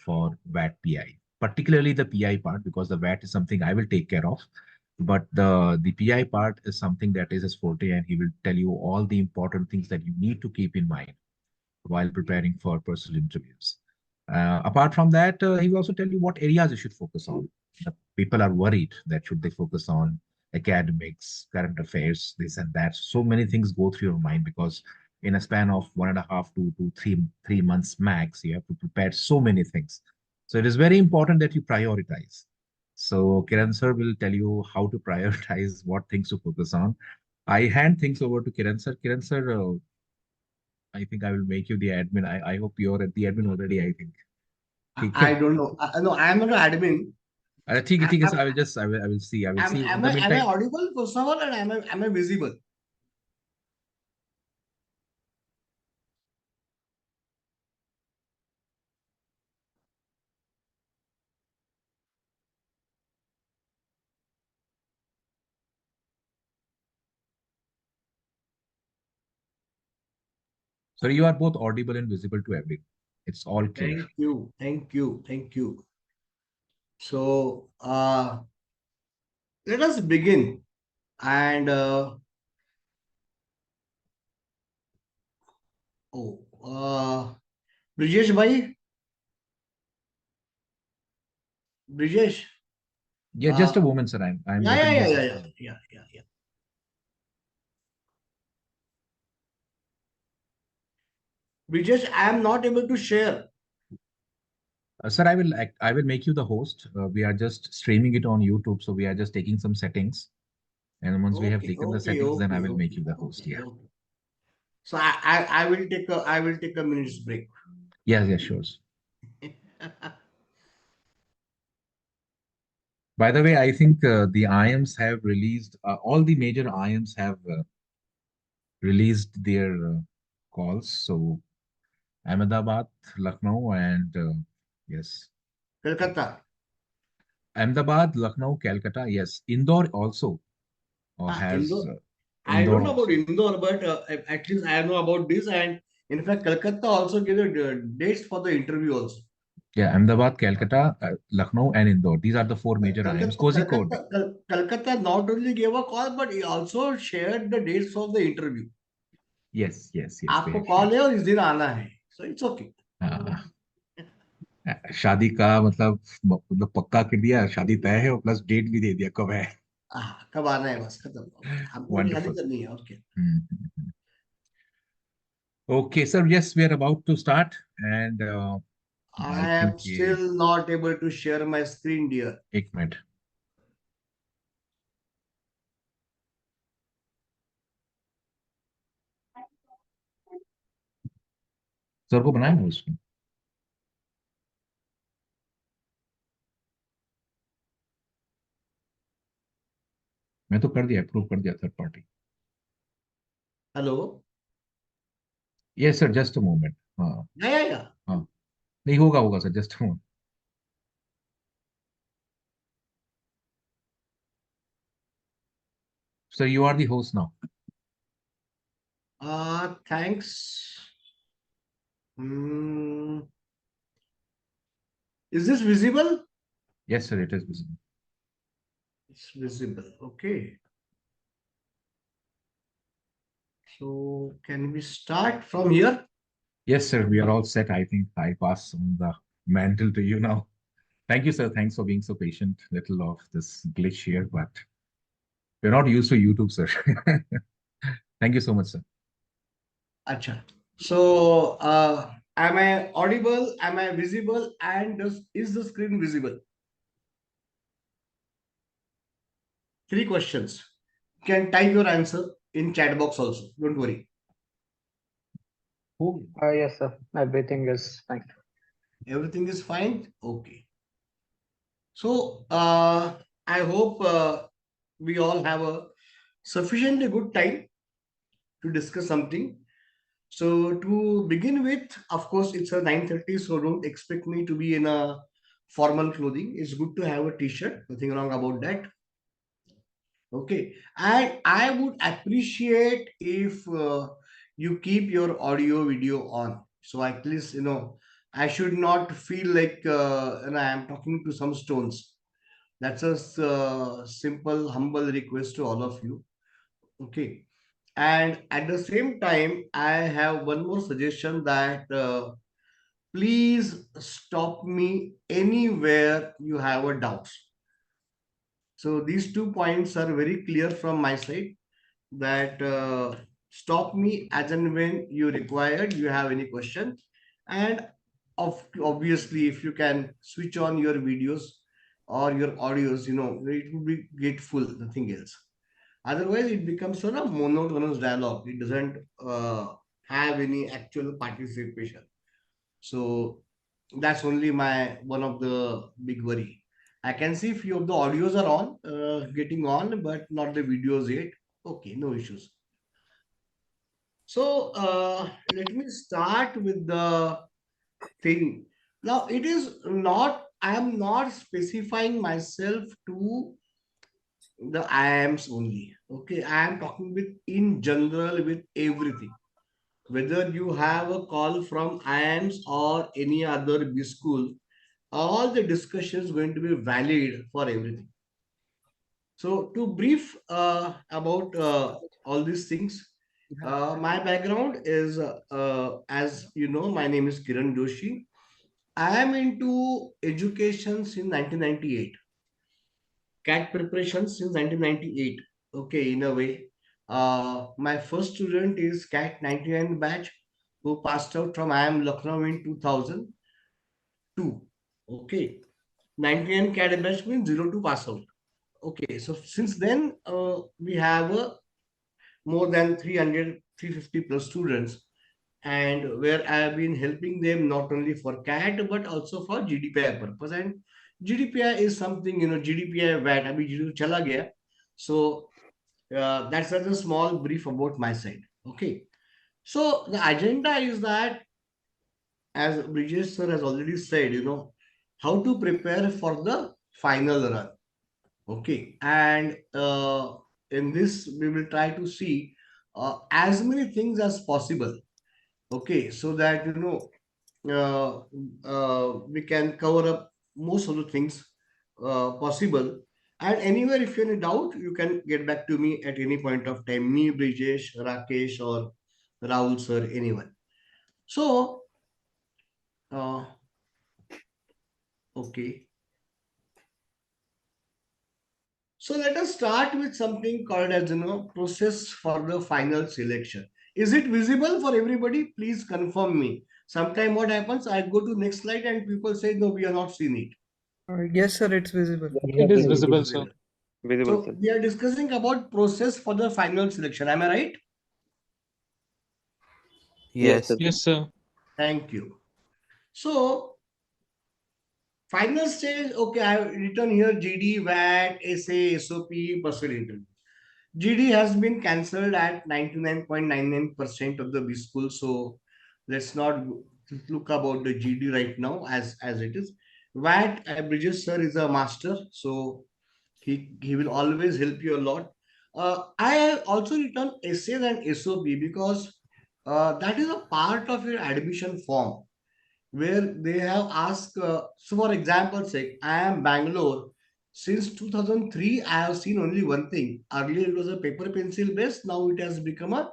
for VAT PI, particularly the PI part, because the VAT is something I will take care of. But the PI part is something that is his forte, and he will tell you all the important things that you need to keep in mind while preparing for personal interviews. Apart from that, he will also tell you what areas you should focus on. People are worried that should they focus on academics, current affairs, this and that. So many things go through your mind because in a span of 1.5 to 3 months max, you have to prepare so many things. So it is very important that you prioritize. So Kiran sir will tell you how to prioritize what things to focus on. I hand things over to Kiran sir. Kiran sir, I think I will make you the admin. I hope you're at the admin already, I think. ठीक है? I don't know. No, I am not an admin. ठीक है, ठीक है. So I will see. I will see. In the Am I meantime, audible first of all, and am I visible? so you are both audible and visible to everyone. It's all clear. Thank you, thank you, thank you. So let us begin. And oh, Brijesh bhai, Brijesh. Yeah, just a moment, sir. I'm Yeah, yeah, getting yeah, this. yeah, yeah, yeah, yeah, yeah. Brijesh, I am not able to share. Sir, I will make you the host. We are just streaming it on YouTube, so we are just taking some settings. And once we have Okay, taken the okay, settings, then I okay, will make okay, you the host. okay, Yeah. okay. So I will take a minute's break. Yes, yes, sure. By the way, I think the IIMs have released, all the major IIMs have released their calls. So Ahmedabad, Lucknow, and yes, Kolkata. Ahmedabad, Lucknow, Calcutta. Yes, Indore also has Indore. I Indore don't know about also. Indore, but at least I know about this. And in fact, Kolkata also gave the dates for the interview also. Yeah, Ahmedabad, Calcutta, Lucknow, and Indore. These are the four major IIMs. Kozhikode. Kolkata not only gave a call, but he also shared the dates of the interview. Yes, yes, yes. They आपको have call shared. है और इस दिन आना है. So it's okay. हाँ, शादी का मतलब पक्का कर दिया, शादी तय है और प्लस डेट भी दे दिया कब है. कब आना है बस खत्म. हमको शादी Wonderful. करनी है और क्या. Okay, sir. Yes, we are about to start, and I I think am still not able to share my screen, dear. एक मिनट. सर को बनाया है उसको. मैं तो कर दिया, अप्रूव कर दिया third party. Hello. Yes sir, just a moment. हाँ. Yeah. हाँ, नहीं होगा होगा sir, just a moment. Sir you are the host now. Thanks. Hmm. Is this visible? Yes sir, it is visible. It's visible. Okay. So can we start from here? Yes sir, we are all set. I think I pass on the mantle to you now. Thank you sir, thanks for being so patient. Little of this glitch here, but we're not used to YouTube sir. Thank you so much sir. Acha. So am I audible? Am I visible? And is the screen visible? 3 questions. You can type your answer in chat box also. Don't worry. Yes, sir. Everything is fine. Everything is fine. Okay. So I hope we all have a sufficiently good time to discuss something. So to begin with, of course, it's a 9:30, so don't expect me to be in a formal clothing. It's good to have a t-shirt. Nothing wrong about that. Okay. And I would appreciate if you keep your audio video on. So at least, I should not feel like I am talking to some stones. That's a simple, humble request to all of you. Okay. And at the same time, I have one more suggestion that please stop me anywhere you have a doubt. So these 2 points are very clear from my side, that stop me as and when you required, you have any question. And obviously, if you can switch on your videos or your audios, it will be grateful, nothing else. Otherwise, it becomes sort of monotonous dialogue. It doesn't have any actual participation. So that's only my one of the big worry. I can see few of the audios are on, getting on, but not the videos yet. Okay, no issues. So let me start with the thing. Now it is not. I am not specifying myself to the IIMs only. Okay, I am talking with in general with everything. Whether you have a call from IIMs or any other B school, all the discussions going to be valid for everything. So to brief about all these things, my background is, as you know, my name is Kiran Joshi. I am into education since 1998, CAT preparation since 1998. Okay, in a way. My first student is CAT 99 batch who passed out from IIM Lucknow in 2002. Okay, 99 CAT batch means 02 pass out. Okay, so since then we have more than 300, 350 plus students, and where I have been helping them not only for CAT but also for GDPI purpose. And GDPI is something, GDPI VAT, abhi GDPI chala gaya. So that's just a small brief about my side. Okay. So the agenda is that, as Brijesh sir has already said, how to prepare for the final run. Okay. And in this, we will try to see as many things as possible. Okay. So that, uh, we can cover up most of the things possible. And anywhere, if you're in doubt, you can get back to me at any point of time. Me, Brijesh, Rakesh, or Rahul sir, anyone. So, uh, okay. So let us start with something called as, process for the final selection. Is it visible for everybody? Please confirm me. Sometime what happens, I go to next slide and people say, no, we are not seen it. Yes, sir, it's visible. It is Okay, visible, sir. visible. Visible, So sir. we are discussing about process for the final selection. Am I right? Yes, Yes. sir. Yes, sir. Thank you. So final stage, okay, I have written here GD, VAT, SA, SOP, personal interview. GD has been cancelled at 99.99% of the B school. So let's not look about the GD right now as it is. VAT, Bridges sir is a master, so he will always help you a lot. I have also written essays and SOP because that is a part of your admission form where they have asked. So, for example, sake, I am Bangalore. Since 2003, I have seen only one thing. Earlier, it was a paper pencil based. Now it has become a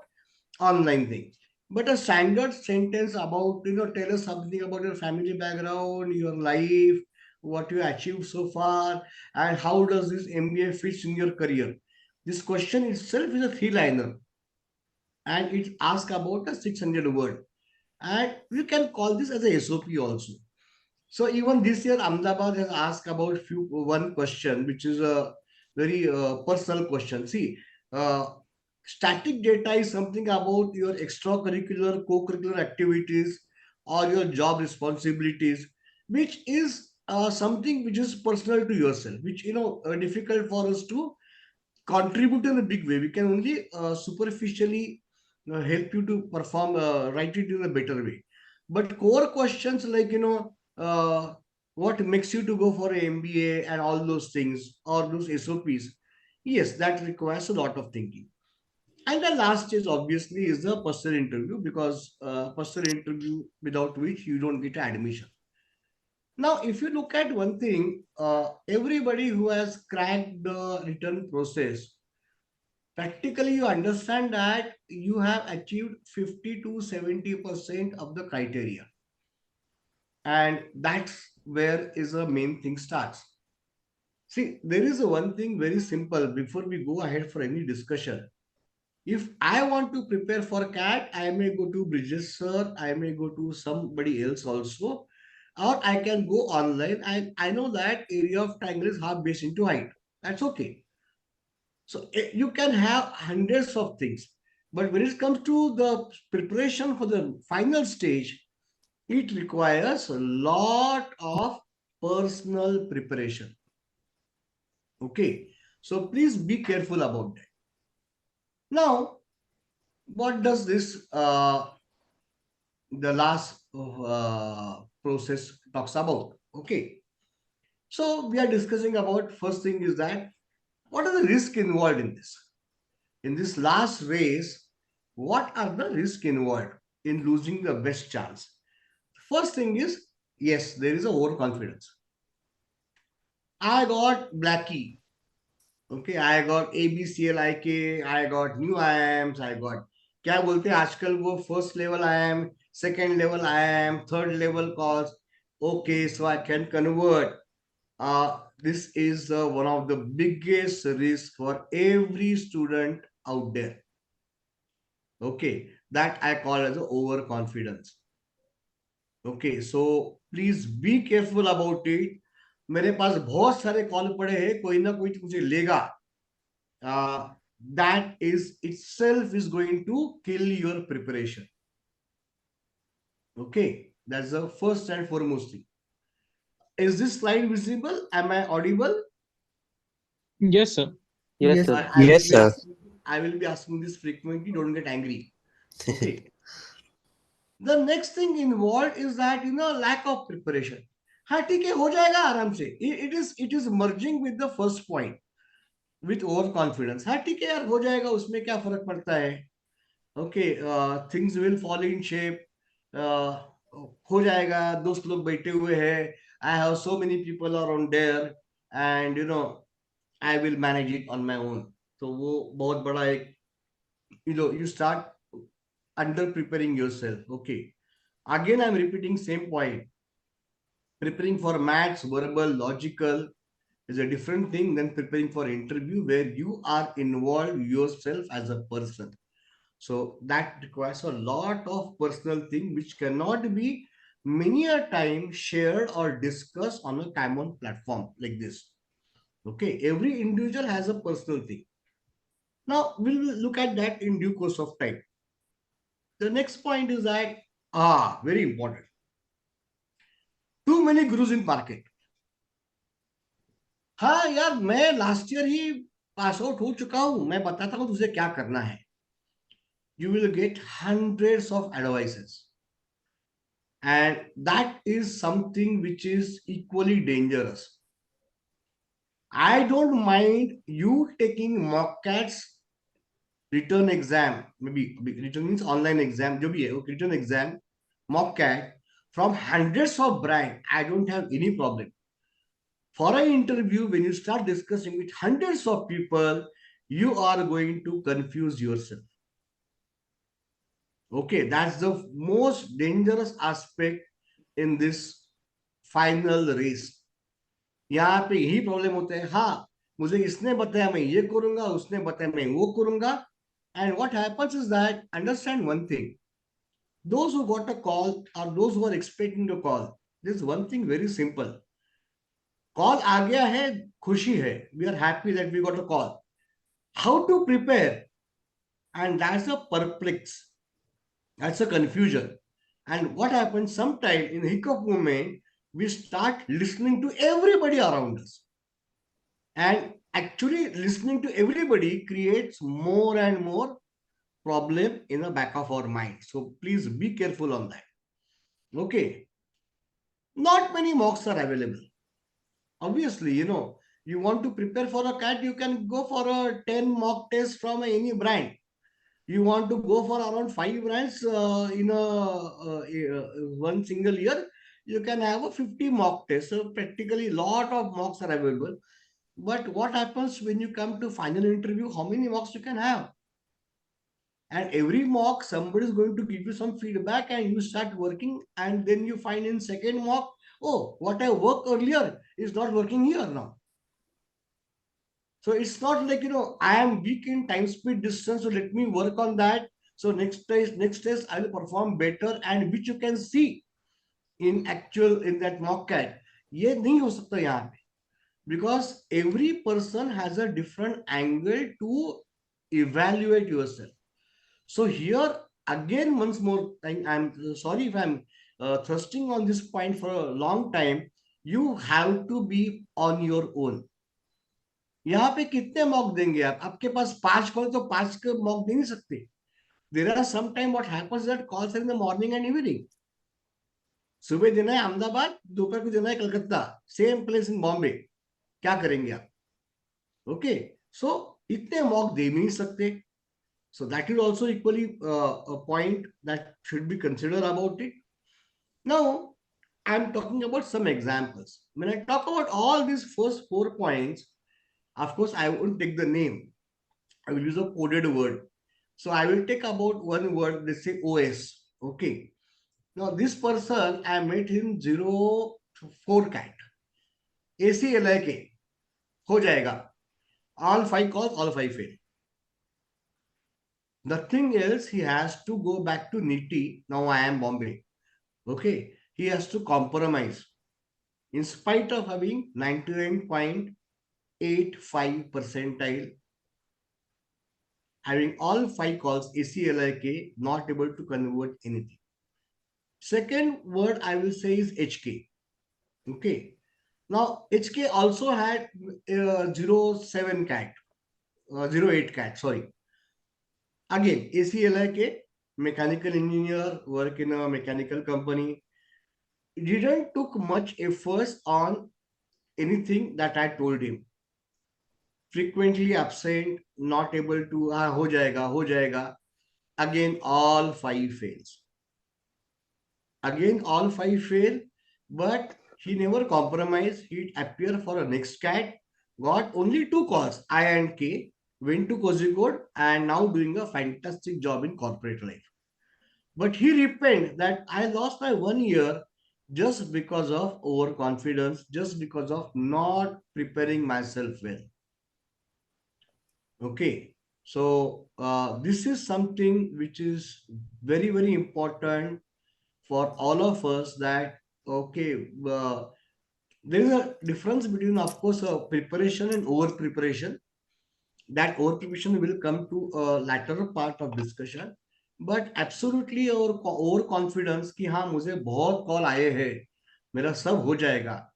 online thing. But a standard sentence about, tell us something about your family background, your life, what you achieved so far, and how does this MBA fits in your career. This question itself is a three-liner, and it asks about a 600 word. And you can call this as a SOP also. So even this year, Ahmedabad has asked about one question, which is a very personal question. See, uh, static data is something about your extracurricular, co-curricular activities or your job responsibilities, which is something which is personal to yourself, which difficult for us to contribute in a big way. We can only superficially help you to perform, write it in a better way. But core questions like, what makes you to go for an MBA and all those things or those SOPs, yes, that requires a lot of thinking. And the last stage obviously is the personal interview, because personal interview without which you don't get admission. Now, if you look at one thing, everybody who has cracked the written process, practically you understand that you have achieved 50 to 70% of the criteria. And that's where is the main thing starts. See, there is a one thing very simple before we go ahead for any discussion. If I want to prepare for CAT, I may go to Bridges Sir, I may go to somebody else also, or I can go online. I know that area of triangle is half base into height. That's okay. So you can have hundreds of things. But when it comes to the preparation for the final stage, it requires a lot of personal preparation. Okay. So please be careful about that. Now, what does this the last process talks about? Okay. So we are discussing about, first thing is that what are the risks involved in this? In this last race, what are the risks involved in losing the best chance? First thing is, yes, there is a overconfidence. I got Blackie. Okay, I got ABCLIK, I got new IIMs, I got क्या बोलते हैं आजकल वो first level IIM, second level IIM, third level calls. Okay, so I can convert. This is one of the biggest risks for every student out there. Okay, that I call as overconfidence. Okay, so please be careful about it. मेरे पास बहुत सारे call पड़े हैं, कोई ना कोई मुझे लेगा. That is itself is going to kill your preparation. Okay, that's the first and foremost thing. Is this slide visible? Am I audible? Yes, sir. Yes, Yes, sir. Yes, sir. I will be asking this frequently. Don't get angry. Okay. The next thing involved is that lack of preparation. हाँ ठीक है हो जाएगा आराम से. It is merging with the first point with overconfidence. हाँ ठीक है यार हो जाएगा उसमें क्या फर्क पड़ता है. Okay, things will fall in shape. हो जाएगा दोस्त लोग बैठे हुए हैं. I have so many people around there and I will manage it on my own. तो वो बहुत बड़ा एक you start under preparing yourself. Okay. Again, I'm repeating same point. Preparing for maths, verbal, logical is a different thing than preparing for interview where you are involved yourself as a person. So that requires a lot of personal thing which cannot be many a time shared or discussed on a common platform like this. Okay, every individual has a personal thing. Now we'll look at that in due course of time. The next point is that very important. Too many gurus in market. हाँ यार मैं last year ही pass out हो चुका हूं, मैं बताता हूं तुझे क्या करना है. You will get hundreds of advices, and that is something which is equally dangerous. I don't mind you taking mock cats, written exam, maybe written means online exam, जो भी है, written exam, mock cat from hundreds of brand. I don't have any problem. For an interview, when you start discussing with hundreds of people, you are going to confuse yourself. Okay, that's the most dangerous aspect in this final race. यहाँ पे यही problem होता है. हाँ मुझे इसने बताया मैं ये करूंगा, उसने बताया मैं वो करूंगा. And what happens is that, understand one thing, those who got a call or those who are expecting a call, this is one thing very simple. Call आ गया है, खुशी है. We are happy that we got a call. How to prepare? And that's a perplex. That's a confusion. And what happens sometime in the hiccup moment, we start listening to everybody around us. And actually listening to everybody creates more and more problem in the back of our mind. So please be careful on that. Okay. Not many mocks are available. Obviously, you want to prepare for a CAT, you can go for a 10 mock test from any brand. You want to go for around 5 brands in one single year, you can have a 50 mock test. So practically lot of mocks are available. But what happens when you come to final interview? How many mocks you can have? And every mock, somebody is going to give you some feedback, and you start working, and then you find in second mock, oh, what I worked earlier is not working here now. So it's not like, I am weak in time, speed, distance, so let me work on that. So next test I will perform better, and which you can see in actual in that mock cat. ये नहीं हो सकता यहाँ पे, because every person has a different angle to evaluate yourself. So here again, once more, I'm sorry if I'm thrusting on this point for a long time. You have to be on your own. यहाँ पे कितने mock देंगे आप? आपके पास 5 call, तो 5 के mock दे नहीं सकते. There are some time what happens that calls in the morning and evening. सुबह देना है अहमदाबाद, दोपहर को देना है Calcutta, same place in Bombay. क्या करेंगे आप? ओके, सो इतने मॉक दे नहीं सकते. So that is also equally a point that should be considered about it. Now, I'm talking about some examples. When I talk about all these first 4 points, of course, I won't take the name. I will use a coded word. So I will take about one word, let's say OS. Okay. Now, this person, I met him 04 cat. ACLIK. हो जाएगा. All 5 calls, all 5 fail. The thing is, he has to go back to Niti. Now I am Bombay. Okay. He has to compromise. In spite of having 99.85 percentile, having all 5 calls ACLIK, not able to convert anything. Second word I will say is HK. Okay. Now HK also had 07 cat, 08 cat, sorry. Again, ACLIK, mechanical engineer, work in a mechanical company. Didn't took much efforts on anything that I told him. Frequently absent, not able to, ho jayega, ho jayega. Again, all 5 fails. Again, all 5 fail, but he never compromised. He appeared for a next cat, got only 2 calls, I and K, went to Kozhikode, and now doing a fantastic job in corporate life. But he repented that I lost my 1 year just because of overconfidence, just because of not preparing myself well. Okay, so this is something which is very, very important for all of us, that, okay, there is a difference between, of course, preparation and over preparation. That over preparation will come to a latter part of discussion. But absolutely और over confidence कि हाँ मुझे बहुत call आए हैं, मेरा सब हो जाएगा.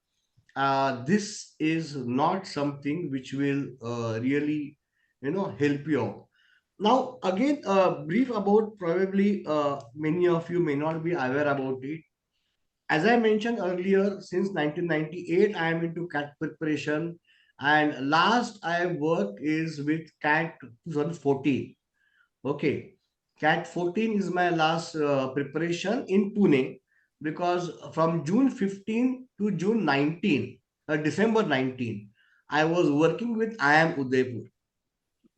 This is not something which will really, help you out. Now, again, brief about, probably many of you may not be aware about it. As I mentioned earlier, since 1998, I am into CAT preparation, and last I worked is with CAT 2014. Okay, CAT 14 is my last preparation in Pune, because from June 15 to June 19, December 19, I was working with IIM Udaipur.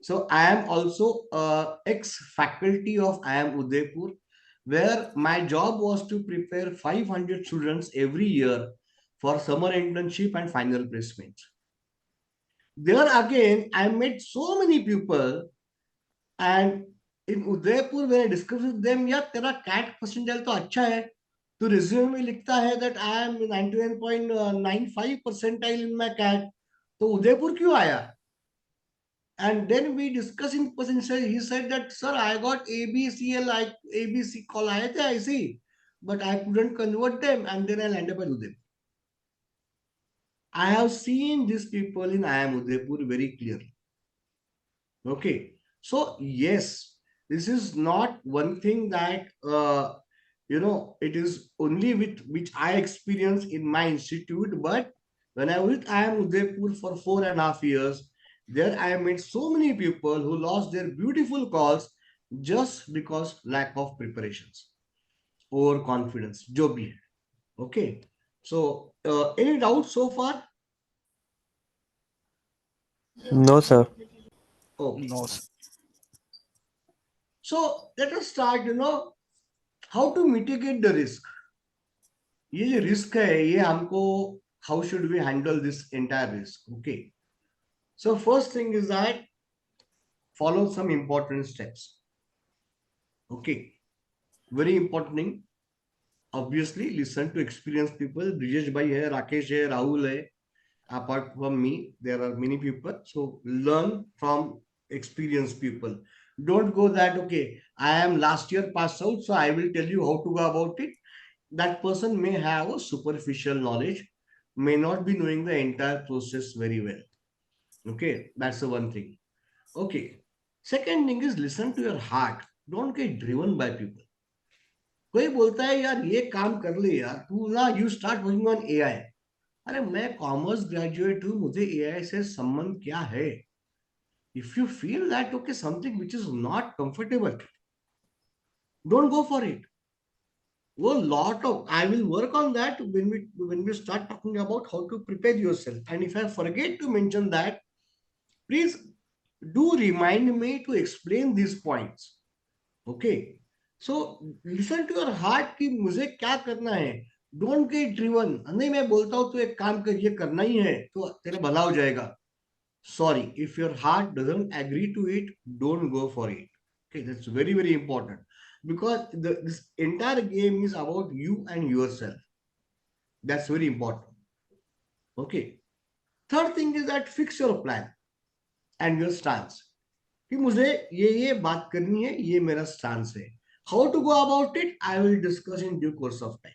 So I am also ex-faculty of IIM Udaipur, where my job was to prepare 500 students every year for summer internship and final placement. There again, I met so many people, and in Udaipur, when I discussed with them, yeah, तेरा CAT percentile तो अच्छा है, तो resume में लिखता है that I am 99.95 percentile in my CAT, तो उदयपुर क्यों आया? And then we discussed in person. He said that, sir, I got ABC call आए थे, I see, but I couldn't convert them, and then I landed up at Udaipur. I have seen these people in IIM Udaipur very clearly. Okay, so yes, this is not one thing that it is only with which I experienced in my institute, but when I was with IIM Udaipur for 4.5 years, there I met so many people who lost their beautiful calls just because lack of preparations, overconfidence, जो भी है. Okay. So, any doubts so far? No, sir. Okay. No, sir. So, let us start, how to mitigate the risk. ये जो risk है, ये हमको, how should we handle this entire risk? Okay. So, first thing is that follow some important steps. Okay. Very important thing. Obviously, listen to experienced people. Brijesh bhai hai, Rakesh hai, Rahul hai. Apart from me, there are many people. So learn from experienced people. Don't go that, okay, I am last year passed out, so I will tell you how to go about it. That person may have a superficial knowledge, may not be knowing the entire process very well. Okay, that's the one thing. Okay. Second thing is listen to your heart. Don't get driven by people. कोई बोलता है यार ये काम कर ले यार तू ना, you start working on AI. अरे मैं कॉमर्स ग्रेजुएट हूं, मुझे एआई से संबंध क्या है? If you feel that okay something which is not comfortable, don't go for it. वो lot of, I will work on that when we start talking about how to prepare yourself. And if I forget to mention that, please do remind me to explain these points. Okay. So listen to your heart कि मुझे क्या करना है. Don't get driven. नहीं मैं बोलता हूं तो एक काम कर, ये करना ही है तो तेरा भला हो जाएगा. Sorry, if your heart doesn't agree to it, don't go for it. Okay, that's very, very important, because this entire game is about you and yourself. That's very important. Okay. Third thing is that fix your plan and your stance. कि मुझे ये बात करनी है, ये मेरा stance है. How to go about it, I will discuss in due course of time.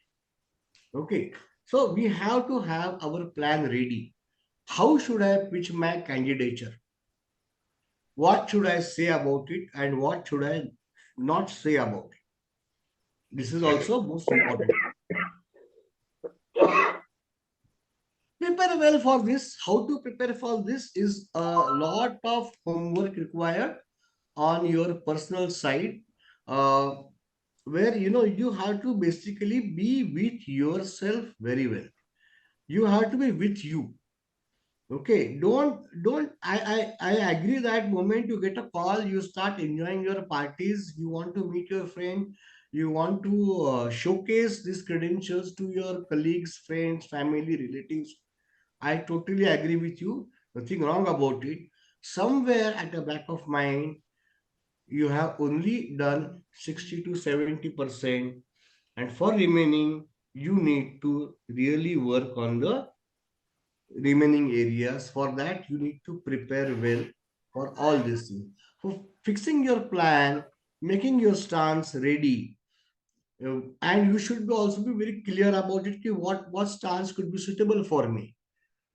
Okay. So we have to have our plan ready. How should I pitch my candidature? What should I say about it and what should I not say about it? This is also most important. Prepare well for this. How to prepare for this is a lot of homework required on your personal side, uh, where you have to basically be with yourself very well. You have to be with you. Okay, don't I agree that moment you get a call, you start enjoying your parties, you want to meet your friend, you want to showcase these credentials to your colleagues, friends, family, relatives. I totally agree with you. Nothing wrong about it. Somewhere at the back of mind, you have only done 60 to 70%, and for remaining, you need to really work on the remaining areas. For that, you need to prepare well for all these things. For fixing your plan, making your stance ready, and you should also be very clear about it. What stance could be suitable for me?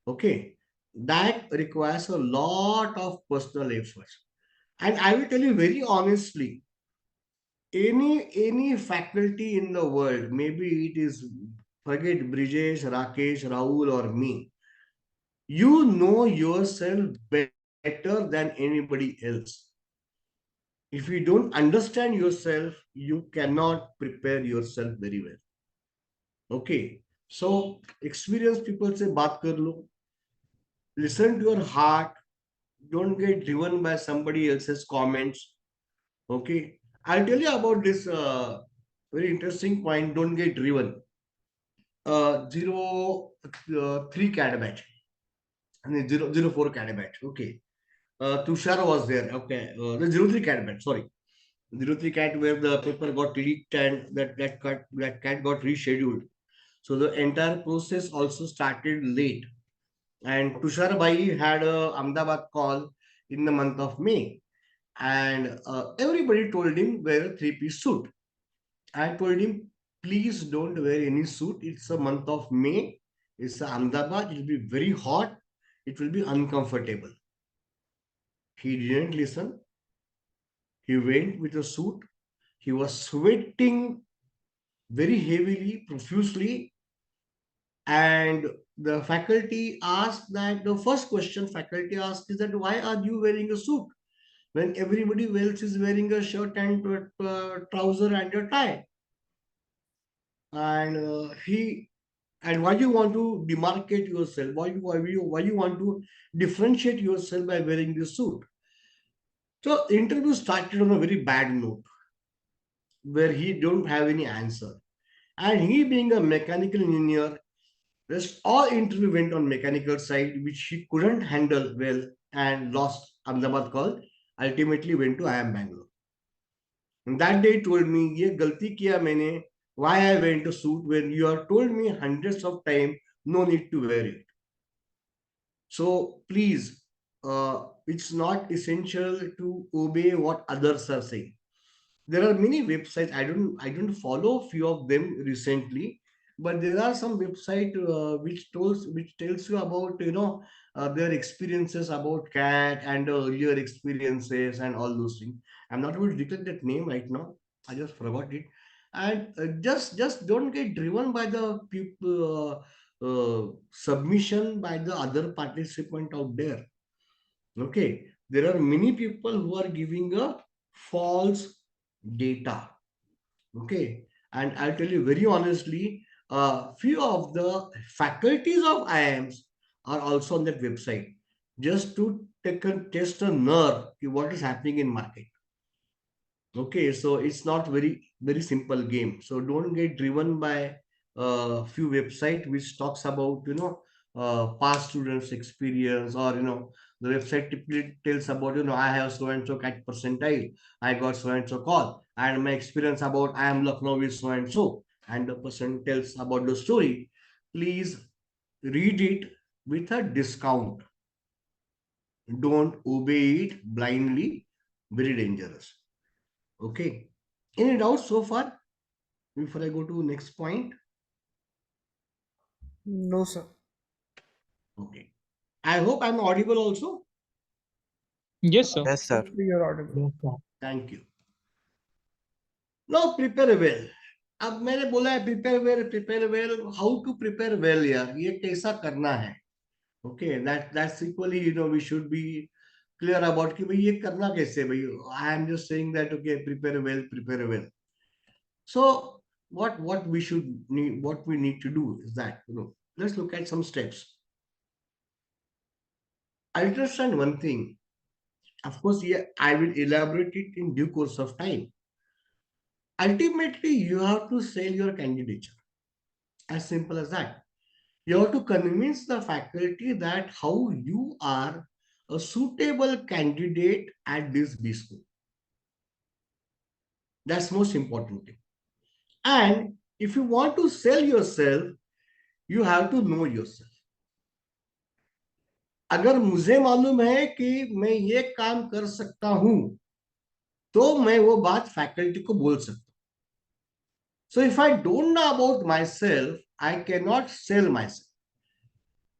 Okay, that requires a lot of personal efforts. And I will tell you very honestly, any faculty in the world, maybe it is, forget Brijesh, Rakesh, Rahul, or me, you know yourself better than anybody else. If you don't understand yourself, you cannot prepare yourself very well. Okay. So experienced people say baat kar lo. Listen to your heart. Don't get driven by somebody else's comments. Okay. I'll tell you about this very interesting point. Don't get driven. 03 CAD batch and 004 CAD batch. Okay. Tushar was there. Okay. The 03 CAD batch. Sorry. 03 CAT, where the paper got leaked and that CAT got rescheduled. So the entire process also started late. And Tushar Bhai had a Ahmedabad call in the month of May. And everybody told him wear a three-piece suit. I told him, please don't wear any suit. It's a month of May. It's Ahmedabad. It will be very hot. It will be uncomfortable. He didn't listen. He went with a suit. He was sweating very heavily, profusely. And the faculty asked that, the first question faculty asked is that, why are you wearing a suit? when everybody else is wearing a shirt and trouser and a tie. And and why you want to demarcate yourself? Why you want to differentiate yourself by wearing this suit? So interview started on a very bad note where he don't have any answer. And he being a mechanical engineer, rest all interview went on mechanical side, which he couldn't handle well and lost Ahmedabad call. Ultimately went to IIM Bangalore. And that day he told me, "ये गलती किया मैंने. Why I went to suit when you have told me hundreds of times, no need to wear it." So please, it's not essential to obey what others are saying. There are many websites. I don't follow few of them recently, but there are some website which tells you about their experiences about cat and earlier experiences and all those things. I'm not able to recollect that name right now. I just forgot it. And just don't get driven by the people submission by the other participant out there. Okay, there are many people who are giving a false data. Okay, and I'll tell you very honestly, few of the faculties of IIMs are also on that website just to take a test a nerve what is happening in market. Okay, so it's not very simple game. So don't get driven by few website which talks about past students experience, or the website typically tells about I have so and so cat percentile, I got so and so call, and my experience about I am Lucknow is so and the person tells about the story. Please read it with a discount. Don't obey it blindly. Very dangerous. Okay. Any doubts so far before I go to next point? No, sir. Okay. I hope I'm audible also. Yes, sir. Yes, sir. You're audible. Thank you. Now prepare well. अब मैंने बोला है prepare well. How to prepare well यार? ये कैसा करना है? Okay, that's equally we should be clear about कि भाई ये करना कैसे भाई? I am just saying that okay, prepare well. So what we need to do is that let's look at some steps. Understand one thing. Of course, yeah, I will elaborate it in due course of time. Ultimately, you have to sell your candidature. As simple as that. You have to convince the faculty that how you are a suitable candidate at this B school. That's most important thing. And if you want to sell yourself, you have to know yourself. अगर मुझे मालूम है कि मैं ये काम कर सकता हूं तो मैं वो बात फैकल्टी को बोल सकता हूं. So if I don't know about myself, I cannot sell myself.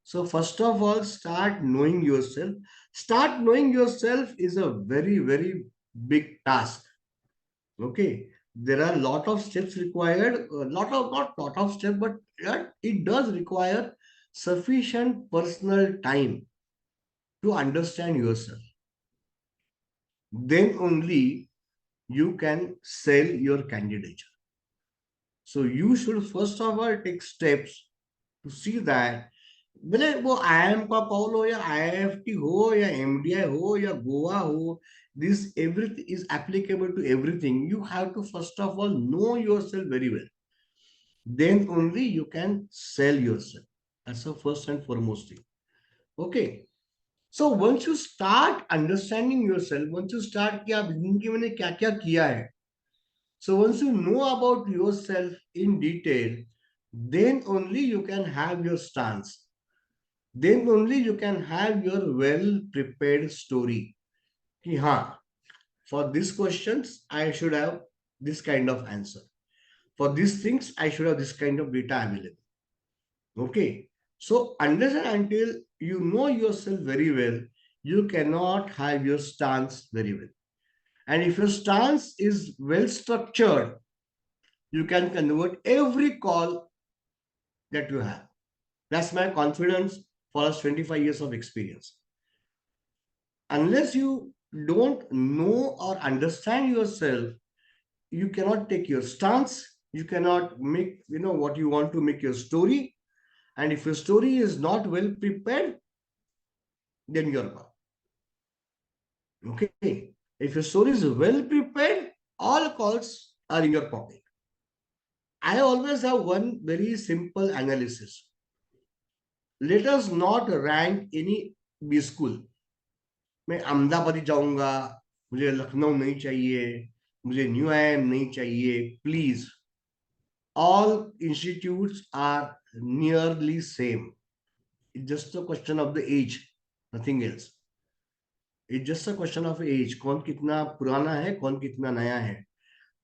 So first of all, start knowing yourself. Start knowing yourself is a very big task. Okay, there are a lot of steps required. Not lot of steps, but it does require sufficient personal time to understand yourself. Then only you can sell your candidature. So you should first of all take steps to see that भले वो IIM का call हो या IIFT हो या MDI हो या गोवा हो, this everything is applicable to everything. You have to first of all know yourself very well. Then only you can sell yourself. That's the first and foremost thing. Okay. So once you start understanding yourself, once you start कि आप जिंदगी में क्या क्या किया है, so once you know about yourself in detail, then only you can have your stance. Then only you can have your well prepared story. कि हाँ, for these questions, I should have this kind of answer. For these things, I should have this kind of data available. Okay. So understand until you know yourself very well, you cannot have your stance very well. And if your stance is well structured, you can convert every call that you have. That's my confidence for us 25 years of experience. Unless you don't know or understand yourself, you cannot take your stance, you cannot make, what you want to make your story. And if your story is not well prepared, then you're gone. Okay. If your story is well prepared, all calls are in your pocket. I always have one very simple analysis. Let us not rank any B school. मैं अहमदाबाद ही जाऊंगा, मुझे लखनऊ नहीं चाहिए, मुझे new IIM नहीं चाहिए. Please, all institutes are nearly same. It's just a question of the age, nothing else. It's just a question of age. कौन कितना पुराना है, कौन कितना नया है.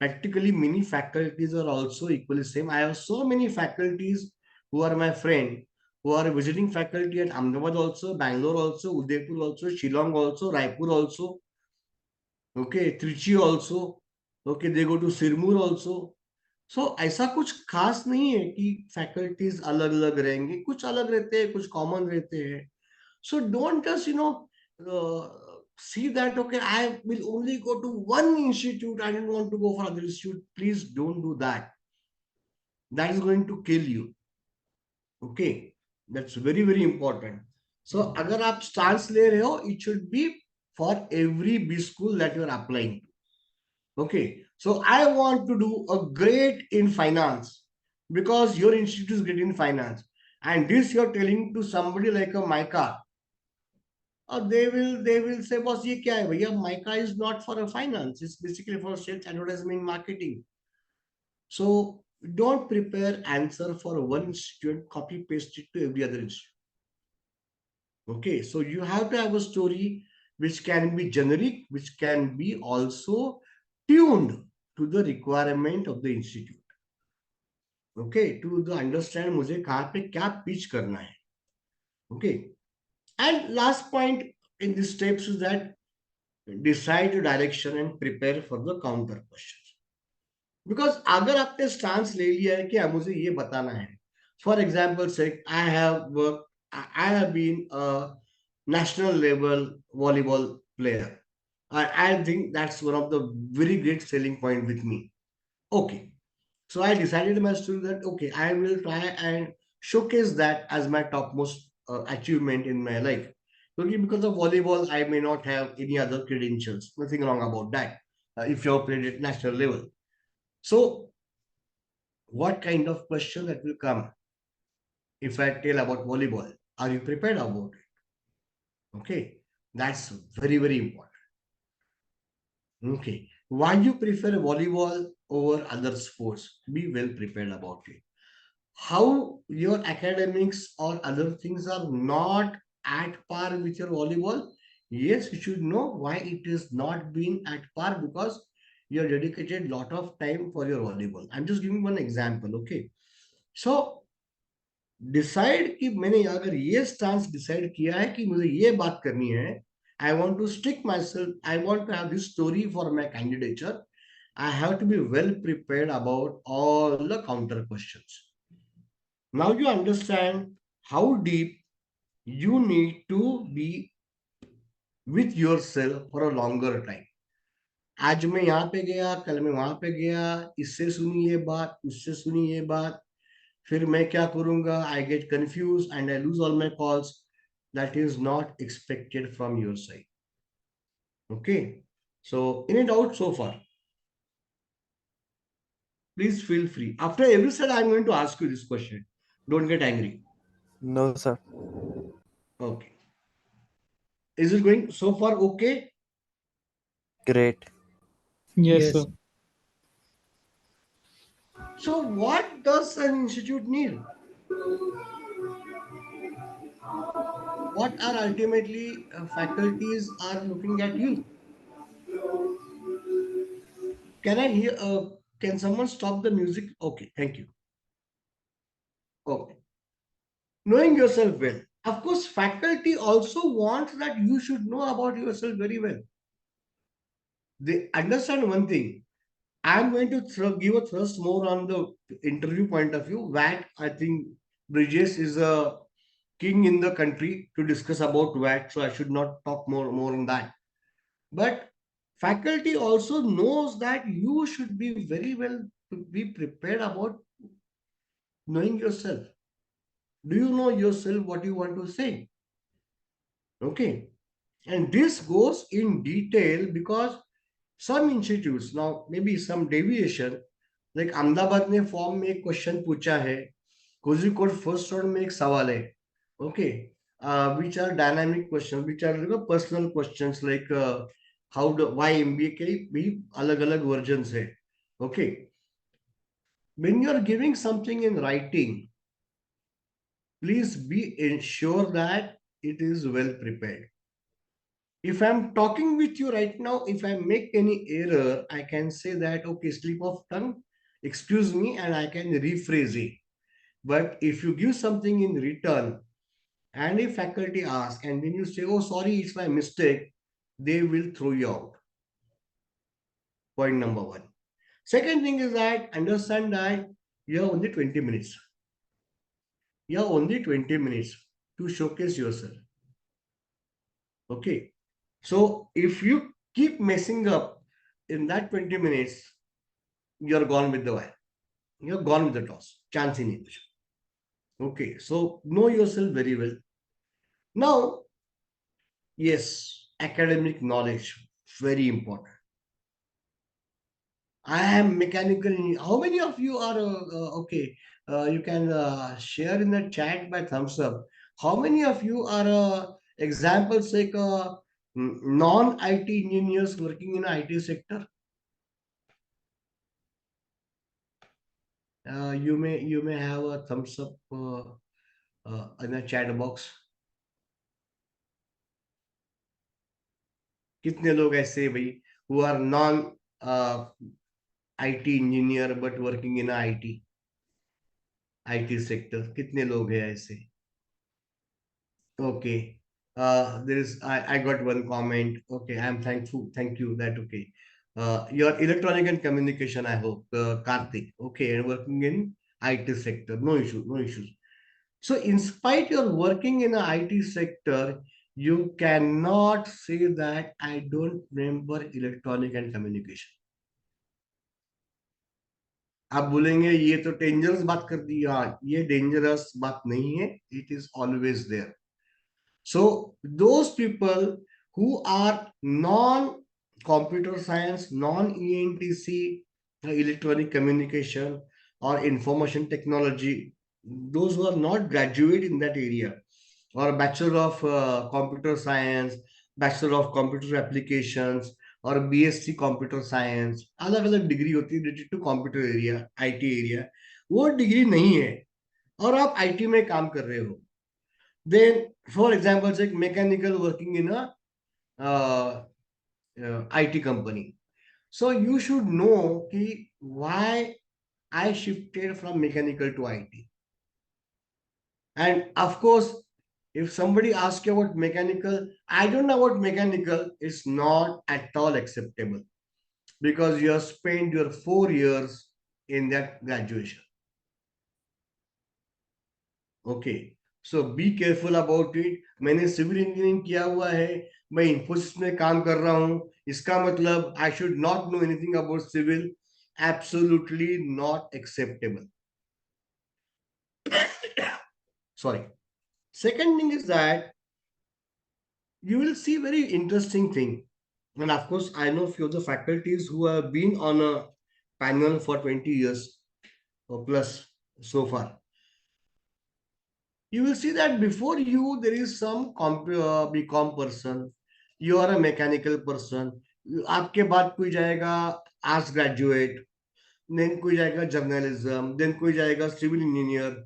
Practically, many faculties are also equally same. I have so many faculties who are my friend, who are visiting faculty at Ahmedabad also, Bangalore also, Udaipur also, Shillong also, Raipur also, okay, Trichy also, okay, they go to Sirmur also. So ऐसा कुछ खास नहीं है कि faculties अलग अलग रहेंगे, कुछ अलग रहते हैं, कुछ कॉमन रहते हैं. So don't just see that, okay, I will only go to one institute, I don't want to go for other institute. Please don't do that. That is going to kill you. Okay, that's very very important. So अगर आप stance ले रहे हो, it should be for every B school that you are applying. Okay, so I want to do a great in finance because your institute is great in finance, and this you're telling to somebody like a Micah, or they will say, boss, ye kya hai bhaiya? Micah is not for a finance, it's basically for sales, advertisement, marketing. So don't prepare answer for one institute, copy paste it to every other institute. Okay, so you have to have a story which can be generic, which can be also tuned to the requirement of the institute. Okay, to the understand मुझे कहाँ पे क्या pitch करना है. Okay, and last point in this steps is that decide your direction and prepare for the counter questions. Because अगर आपने stance ले लिया है कि मुझे ये बताना है, for example, say I have been a national level volleyball player. I think that's one of the very great selling point with me. Okay, so I decided my story that okay, I will try and showcase that as my topmost achievement in my life. Okay, because of volleyball, I may not have any other credentials. Nothing wrong about that. If you have played at national level, so what kind of question that will come if I tell about volleyball? Are you prepared about it? Okay, that's very very important. Okay, why you prefer volleyball over other sports? Be well prepared about it. How your academics or other things are not at par with your volleyball? Yes, you should know why it is not being at par, because you are dedicated lot of time for your volleyball. I'm just giving one example. Okay, so decide कि मैंने अगर ये stance decide किया है कि मुझे ये बात करनी है, I want to stick myself, I want to have this story for my candidature, I have to be well prepared about all the counter questions. Now you understand how deep you need to be with yourself for a longer time. आज मैं यहाँ पे गया, कल मैं वहां पे गया, इससे सुनी ये बात, उससे सुनी ये बात, फिर मैं क्या करूंगा, I get confuse and I lose all my calls. That is not expected from your side. Okay, so any doubt so far? Please feel free. After every set, I'm going to ask you this question. Don't get angry. No, sir. Okay. Is it going so far okay? Great. Yes, Yes. sir. So what does an institute need? What are ultimately faculties are looking at you? Can I hear? Can someone stop the music? Okay, thank you. Okay. Knowing yourself well. Of course, faculty also wants that you should know about yourself very well. They understand one thing. I'm going to give a thrust more on the interview point of view. VAT, I think Bridges is a king in the country to discuss about VAT, so I should not talk more on that. But faculty also knows that you should be very well be prepared about knowing yourself. Do you know yourself what you want to say? Okay. And this goes in detail because some institutes, now maybe some deviation, like Ahmedabad ने form में एक question पूछा है, Kozhikode first round में एक सवाल है, okay, which are dynamic questions, which are personal questions like how do why MBA के भी अलग अलग versions है, okay. When you are giving something in writing, please be ensure that it is well prepared. If I'm talking with you right now, if I make any error, I can say that, okay, slip of tongue, excuse me, and I can rephrase it. But if you give something in return and if faculty asks, and then you say, oh, sorry, it's my mistake, they will throw you out. Point number one. Second thing is that understand that you have only 20 minutes. You have only 20 minutes to showcase yourself. Okay. So if you keep messing up in that 20 minutes, you're gone with the wire. You're gone with the toss. Chance in it. Okay. So know yourself very well. Now, yes, academic knowledge, very important. I am mechanical. How many of you are okay? You can share in the chat by thumbs up. How many of you are examples like non-IT engineers working in IT sector? You may have a thumbs up in the chat box. कितने लोग ऐसे भाई who are non IT engineer but working in IT sector? कितने लोग हैं ऐसे? Okay. I got one comment. Okay, I'm thankful. Thank you. That okay. Your electronic and communication, I hope, Karthik. Okay, and working in IT sector. No issue, no issues. So, in spite you're working in a IT sector, you cannot say that I don't remember electronic and communication. आप बोलेंगे ये तो dangerous बात कर दी, हाँ ये dangerous बात नहीं है, it is always there. So those people who are non-computer science, non-ENTC, electronic communication or information technology, those who are not graduate in that area, or Bachelor of Computer Science, Bachelor of Computer Applications, or BSc Computer Science, अलग अलग degree होती है related to computer area, IT area, वो degree नहीं है और आप IT में काम कर रहे हो. Then, for example, like mechanical working in a IT company. So you should know why I shifted from mechanical to IT. And of course, if somebody asks you about mechanical, I don't know about mechanical, it's not at all acceptable because you have spent your 4 years in that graduation. Okay. So be careful about it. मैंने civil engineering किया हुआ है, मैं इंफोसिस में काम कर रहा हूं, इसका मतलब I should not know anything about civil? Absolutely not acceptable. Sorry. Second thing is that you will see very interesting thing. And of course, I know few of the faculties who have been on a panel for 20 years or plus so far. You will see that before you, there is some BCom person, you are a mechanical person, आपके बाद कोई जाएगा arts graduate, then कोई जाएगा journalism, then कोई जाएगा civil engineer,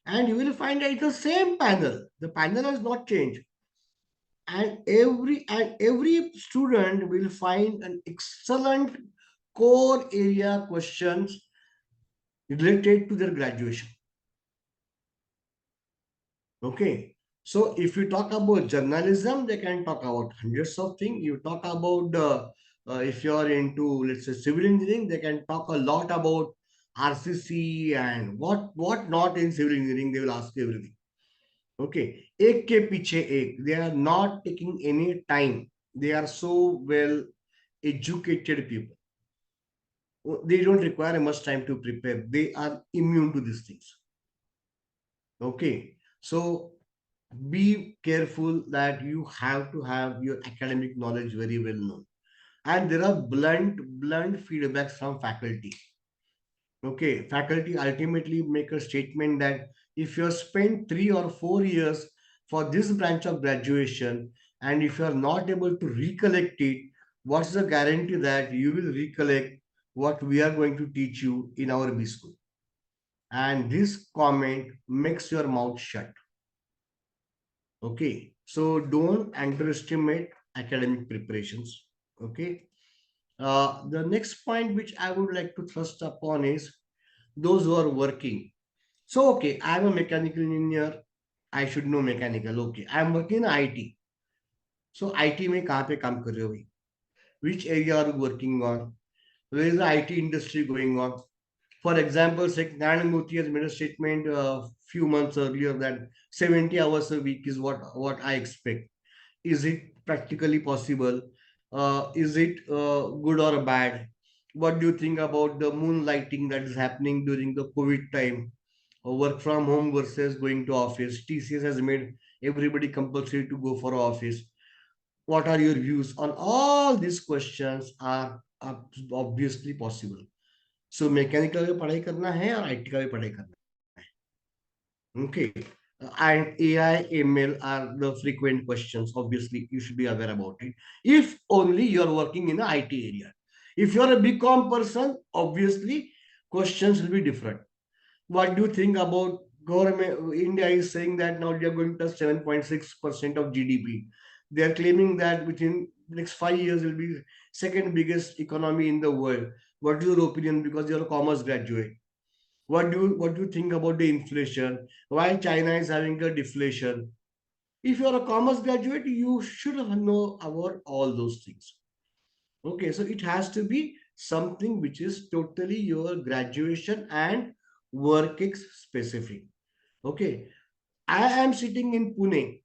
and you will find that it's the same panel. The panel has not changed. And every student will find an excellent core area questions related to their graduation. Okay. So if you talk about journalism, they can talk about hundreds of things. You talk about if you are into, let's say, civil engineering, they can talk a lot about RCC and what not in civil engineering. They will ask you everything. Okay. एक के पीछे एक. They are not taking any time They are so well educated people. They don't require much time to prepare. They are immune to these things. Okay. So be careful that you have to have your academic knowledge very well known. And there are blunt feedbacks from faculty. Okay, faculty ultimately make a statement that if you have spent 3 or 4 years for this branch of graduation, and if you are not able to recollect it, what's the guarantee that you will recollect what we are going to teach you in our B school? And this comment makes your mouth shut. Okay, so don't underestimate academic preparations. Okay, the next point which I would like to thrust upon is those who are working. So, okay, I'm a mechanical engineer. I should know mechanical. Okay, I'm working in IT. So, IT में कहाँ पे काम कर रहे हो भाई? Which area are you working on? Where is the IT industry going on? For example, Narendra Modi has made a statement a few months earlier that 70 hours a week is what I expect. Is it practically possible? Is it good or bad? What do you think about the moonlighting that is happening during the COVID time? Work from home versus going to office. TCS has made everybody compulsory to go for office. What are your views on all these questions? Are obviously possible. So mechanical में पढ़ाई करना है और IT का भी पढ़ाई करना है. Okay. And AI, ML are the frequent questions. Obviously, you should be aware about it. If only you're working in the IT area. If you're a BCom person, obviously, questions will be different. What do you think about government? India is saying that now they are going to touch 7.6% of GDP. They are claiming that within next 5 years will be second biggest economy in the world. What is your opinion? Because you're a commerce graduate. What do you think about the inflation? Why China is having a deflation? If you're a commerce graduate, you should know about all those things. Okay, so it has to be something which is totally your graduation and work specific. Okay, I am sitting in Pune,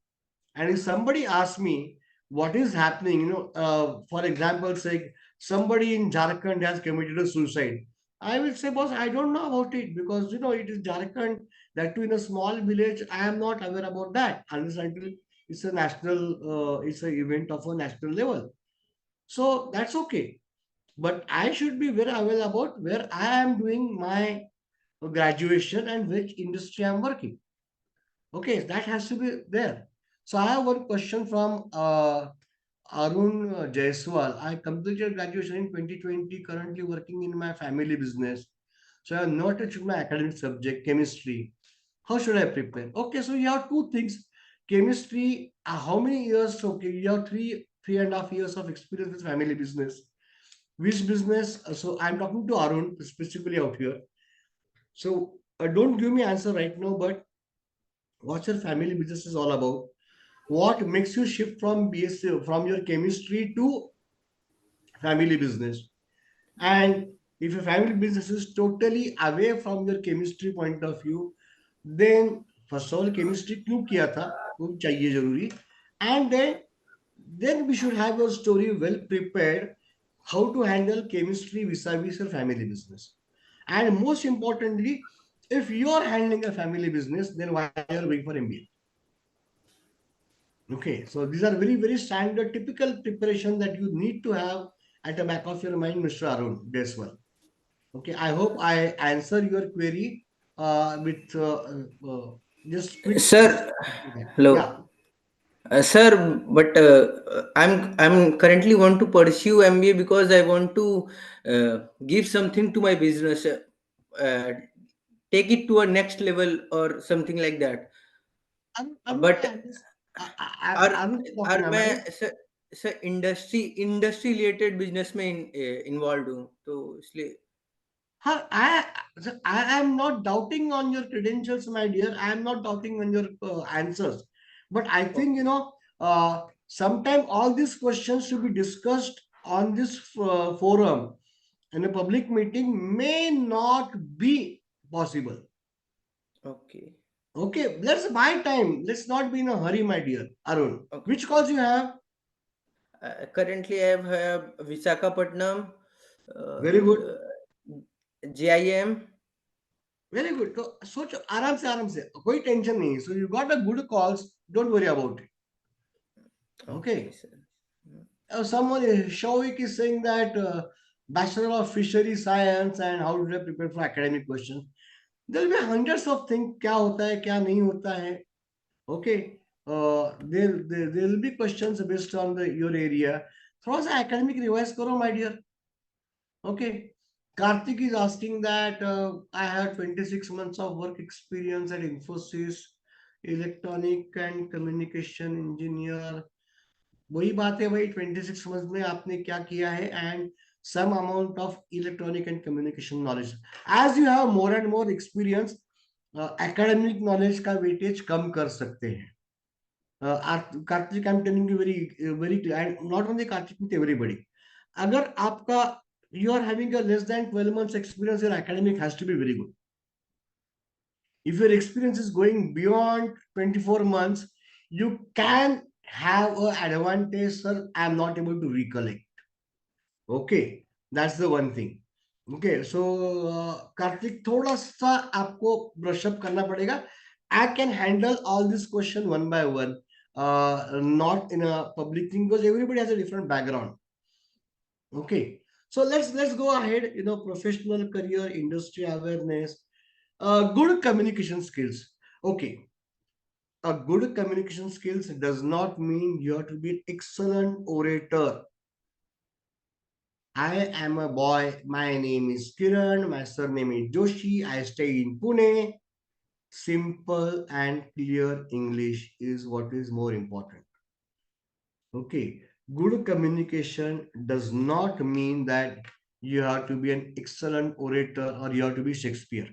and if somebody asks me what is happening, for example, say somebody in Jharkhand has committed a suicide, I will say, boss, I don't know about it because it is Jharkhand, that too in a small village. I am not aware about that unless until it's a it's an event of a national level. So that's okay. But I should be very aware about where I am doing my graduation and which industry I'm working. Okay, that has to be there. So I have one question from Arun Jaiswal. I completed graduation in 2020, currently working in my family business. So I have not touched my academic subject, chemistry. How should I prepare? Okay, so you have two things. Chemistry, how many years? Okay, you have three and a half years of experience with family business. Which business? So I'm talking to Arun specifically out here. So don't give me answer right now, but what your family business is all about? What makes you shift from BSc from your chemistry to family business? And if your family business is totally away from your chemistry point of view, then first of all chemistry क्यों किया था वो चाहिए जरूरी. And then we should have your story well prepared, how to handle chemistry vis-a-vis your family business. And most importantly, if you are handling a family business, then why are you going for MBA? Okay, so these are very, very standard, typical preparation that you need to have at the back of your mind, Mr. Arun Deswal. Okay, I hope I answer your query with just quick. Sir, Yeah. hello. Sir, but I'm currently want to pursue MBA because I want to give something to my business, uh, take it to a next level or something like that. Arun, But I understand. are Arun से are talking am I? मैं sir industry related business में involved हूँ तो इसलिए. Huh, I am not doubting on your credentials, my dear. I am not doubting on your answers. But I think, sometime all these questions should be discussed on this forum in a public meeting may not be possible. Okay. Okay, let's buy time. Let's not be in a hurry, my dear. Arun, Okay. which calls you have? Currently, I have Visakhapatnam, Very good. JIM. Very good. तो सोचो आराम से कोई tension नहीं. So you got a good calls. Don't worry about it. Okay. sir. Someone, Shavik is saying that Bachelor of Fishery Science and how do I prepare for academic questions. There will be hundreds of things. क्या होता है, क्या नहीं होता है. Okay. There will be questions based on your area. थोड़ा सा academic revise करो, my dear. Okay. Karthik is asking that I have 26 months of work experience at Infosys, electronic and communication engineer. वही बात है भाई, 26 मंथ में आपने क्या किया है, and some amount of electronic and communication knowledge. As you have more and more experience, academic knowledge का वेटेज कम कर सकते हैं. Kartik, I am telling you very very clear, and not only Kartik, with everybody. अगर आपका you are having a less than 12 months experience, your academic has to be very good. If your experience is going beyond 24 months, you can have an advantage. Sir, I am not able to recollect. Okay, that's the one thing. Okay, so Karthik, थोड़ा सा आपको brush up करना पड़ेगा. I can handle all this question one by one, not in a public thing, because everybody has a different background. Okay, so let's go ahead. Professional career, industry awareness, good communication skills. Okay, a good communication skills does not mean you have to be an excellent orator. I am a boy. My name is Kiran. My surname is Joshi. I stay in Pune. Simple and clear English is what is more important. Okay, good communication does not mean that you have to be an excellent orator or you have to be Shakespeare.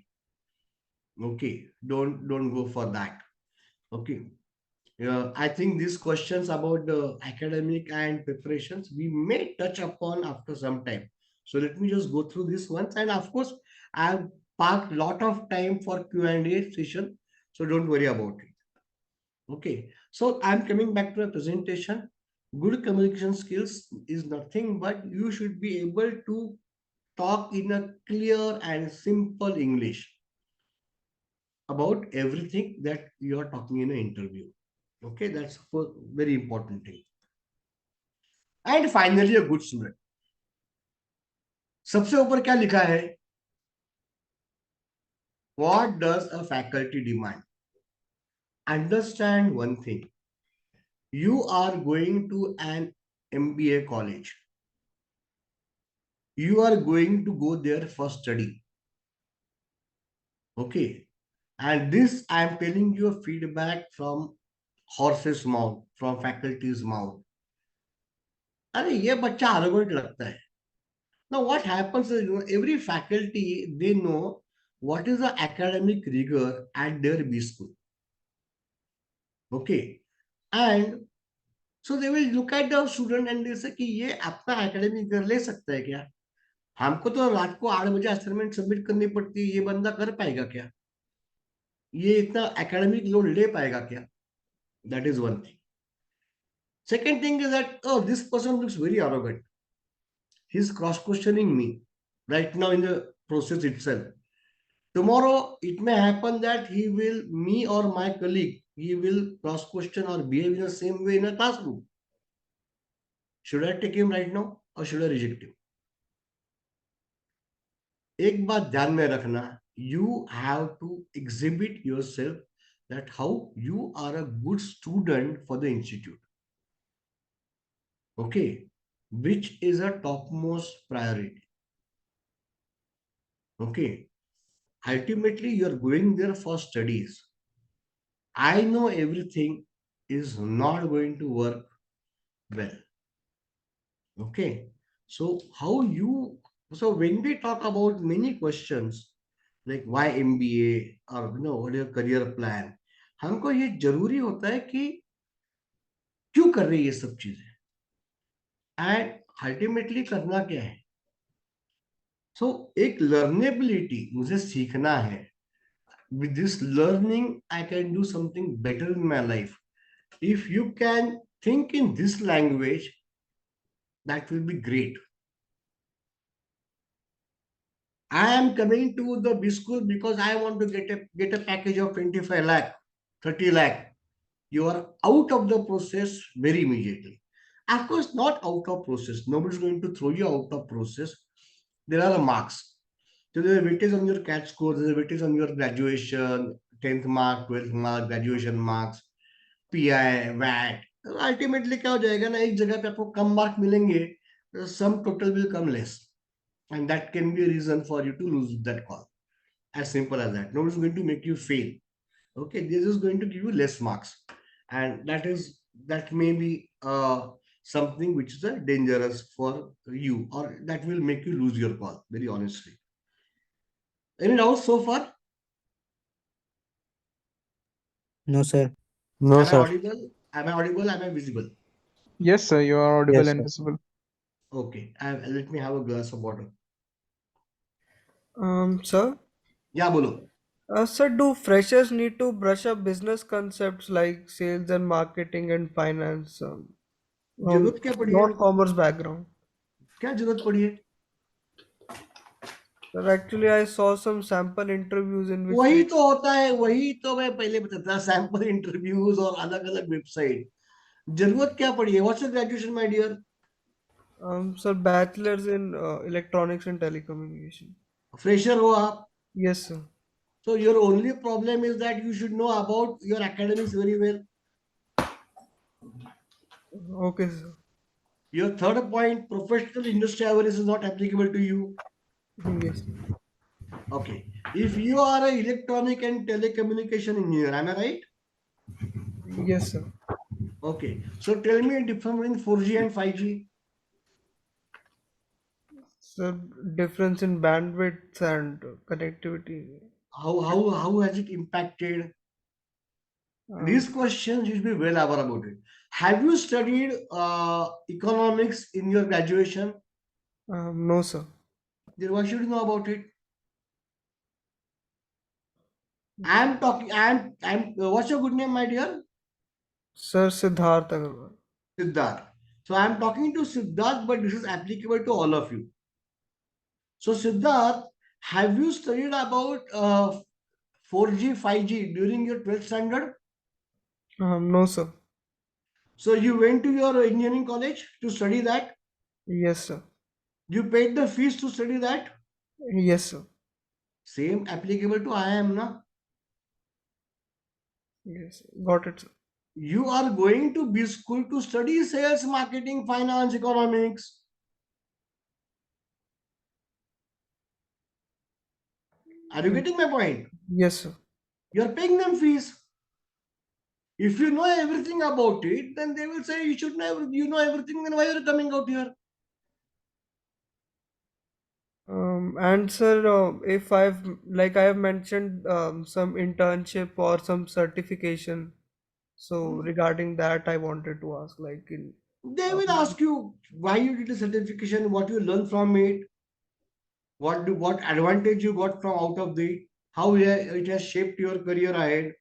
Okay, don't go for that. Okay, I think these questions about the academic and preparations we may touch upon after some time. So let me just go through this once, and of course I have parked a lot of time for Q&A session, so don't worry about it. Okay, so I'm coming back to a presentation. Good communication skills is nothing but you should be able to talk in a clear and simple English about everything that you are talking in an interview. Okay, that's a very important thing. And finally, a good student. सबसे ऊपर क्या लिखा है? What does a faculty demand? Understand one thing. You are going to an MBA college. You are going to go there for study. Okay, and this I am telling you a feedback from horse's mouth, from faculty's mouth. अरे ये बच्चा arrogant लगता है. Now what happens is, every faculty, they know what is the academic rigor at their B school. Okay, and so they will look at the student and they say कि ये अपना academic rigor ले सकता है क्या? हमको तो रात को 8 बजे असाइनमेंट सबमिट करनी पड़ती है, ये बंदा कर पाएगा क्या? ये इतना academic लोड ले पाएगा क्या? That is one thing. Second thing is that, oh, this person looks very arrogant. He's cross-questioning me right now in the process itself. Tomorrow, it may happen that me or my colleague, he will cross-question or behave in the same way in a classroom. Should I take him right now or should I reject him? एक बात ध्यान में रखना, you have to exhibit yourself that how you are a good student for the institute. Okay, which is a topmost priority. Okay, ultimately you are going there for studies. I know everything is not going to work well. Okay, so when we talk about many questions like why MBA or what is your career plan, हमको ये जरूरी होता है कि क्यों कर रही है ये सब चीजें, एंड अल्टीमेटली करना क्या है. सो एक लर्नेबिलिटी मुझे सीखना है. With this learning, I can do something better in my life. If you can think in this language, that will be great. I am coming to the B school because I want to get a package of 25 lakh, 30 lakh. You are out of the process very immediately. Of course, not out of process. Nobody's going to throw you out of process. There are marks. So there's a weightage on your CAT score, there's a weightage on your graduation, 10th mark, 12th mark, graduation marks, PI, VAT. Ultimately क्या हो जाएगा ना, एक जगह पे आपको कम mark मिलेंगे, sum total will come less. And that can be a reason for you to lose that call. As simple as that. Nobody's going to make you fail. Okay, this is going to give you less marks. And that may be something which is dangerous for you, or that will make you lose your call, very honestly. Any doubts so far? No, sir. No, Am I sir. audible? Am I audible? Am I visible? Yes, sir. You are audible Yes, and sir. visible. Okay. Let me have a glass of water. Sir, Yeah, bolo. sir, do freshers need to brush up business concepts like sales and marketing and finance? जरूरत क्या पड़ी है? Non-commerce background. क्या जरूरत पड़ी है? Sir, actually, I saw some sample interviews in which वही they, तो होता है, वही तो मैं पहले बताता, सैंपल इंटरव्यूज और अलग अलग वेबसाइट. जरूरत क्या पड़ी है? What's your graduation my dear? sir, bachelor's in electronics and telecommunication. Fresher हो आप? Yes, sir. So your only problem is that you should know about your academics very well. Okay, sir. Your third point, professional industry awareness is not applicable to you. Yes, Okay. If you are an electronic and telecommunication engineer, am I right? yes, sir. Okay. So tell me a difference between 4G and 5G. Sir, difference in bandwidth and connectivity. How has it impacted? These questions you should be well aware about it. Have you studied economics in your graduation? No, sir. Then why should you know about it? I'm talking. I'm. What's your good name, my dear? Sir, Siddharth Agarwal. Siddharth. So I'm talking to Siddharth, but this is applicable to all of you. So Siddharth, have you studied about 4G, 5G during your 12th standard? No, sir. So you went to your engineering college to study that? Yes, sir. You paid the fees to study that? Yes, sir. Same applicable to IIM, na? Yes, got it, sir. You are going to B school to study sales, marketing, finance, economics. Are you getting my point? Yes, sir. You are paying them fees. If you know everything about it, then they will say you should know you know everything. Then why are you coming out here? And sir, if I have mentioned some internship or some certification, so regarding that, I wanted to ask, like in They will ask you why you did a certification, what you learned from it, what advantage you got from out of it, how it has shaped your career ahead.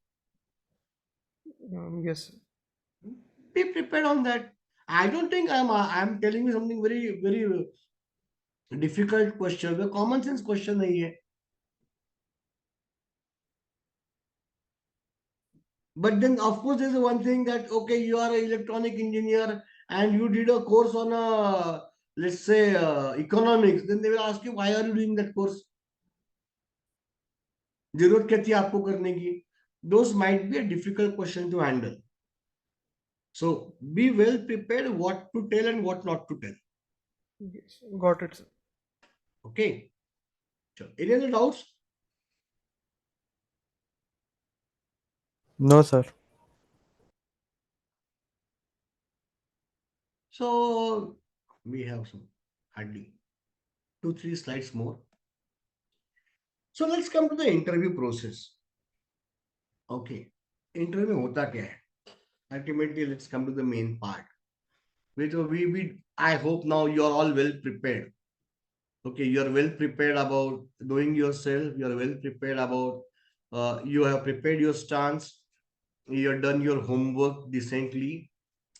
yes, sir. Be prepared on that. I don't think I'm telling you something very difficult question. The common sense question नहीं है. But then, of course, there's one thing that, okay, you are an electronic engineer and you did a course on, let's say, economics. Then they will ask you, why are you doing that course? जरूरत क्या थी आपको करने की? Those might be a difficult question to handle. So be well prepared what to tell and what not to tell. Yes, got it, sir. Okay. Sure. Any other doubts? No, sir. So we have some hardly 2-3 slides more. So let's come to the interview process. Okay. Interview में होता क्या है? Ultimately, let's come to the main part. I hope now you are all well prepared. Okay, you are well prepared about knowing yourself. You are well prepared about you have prepared your stance. You have done your homework decently,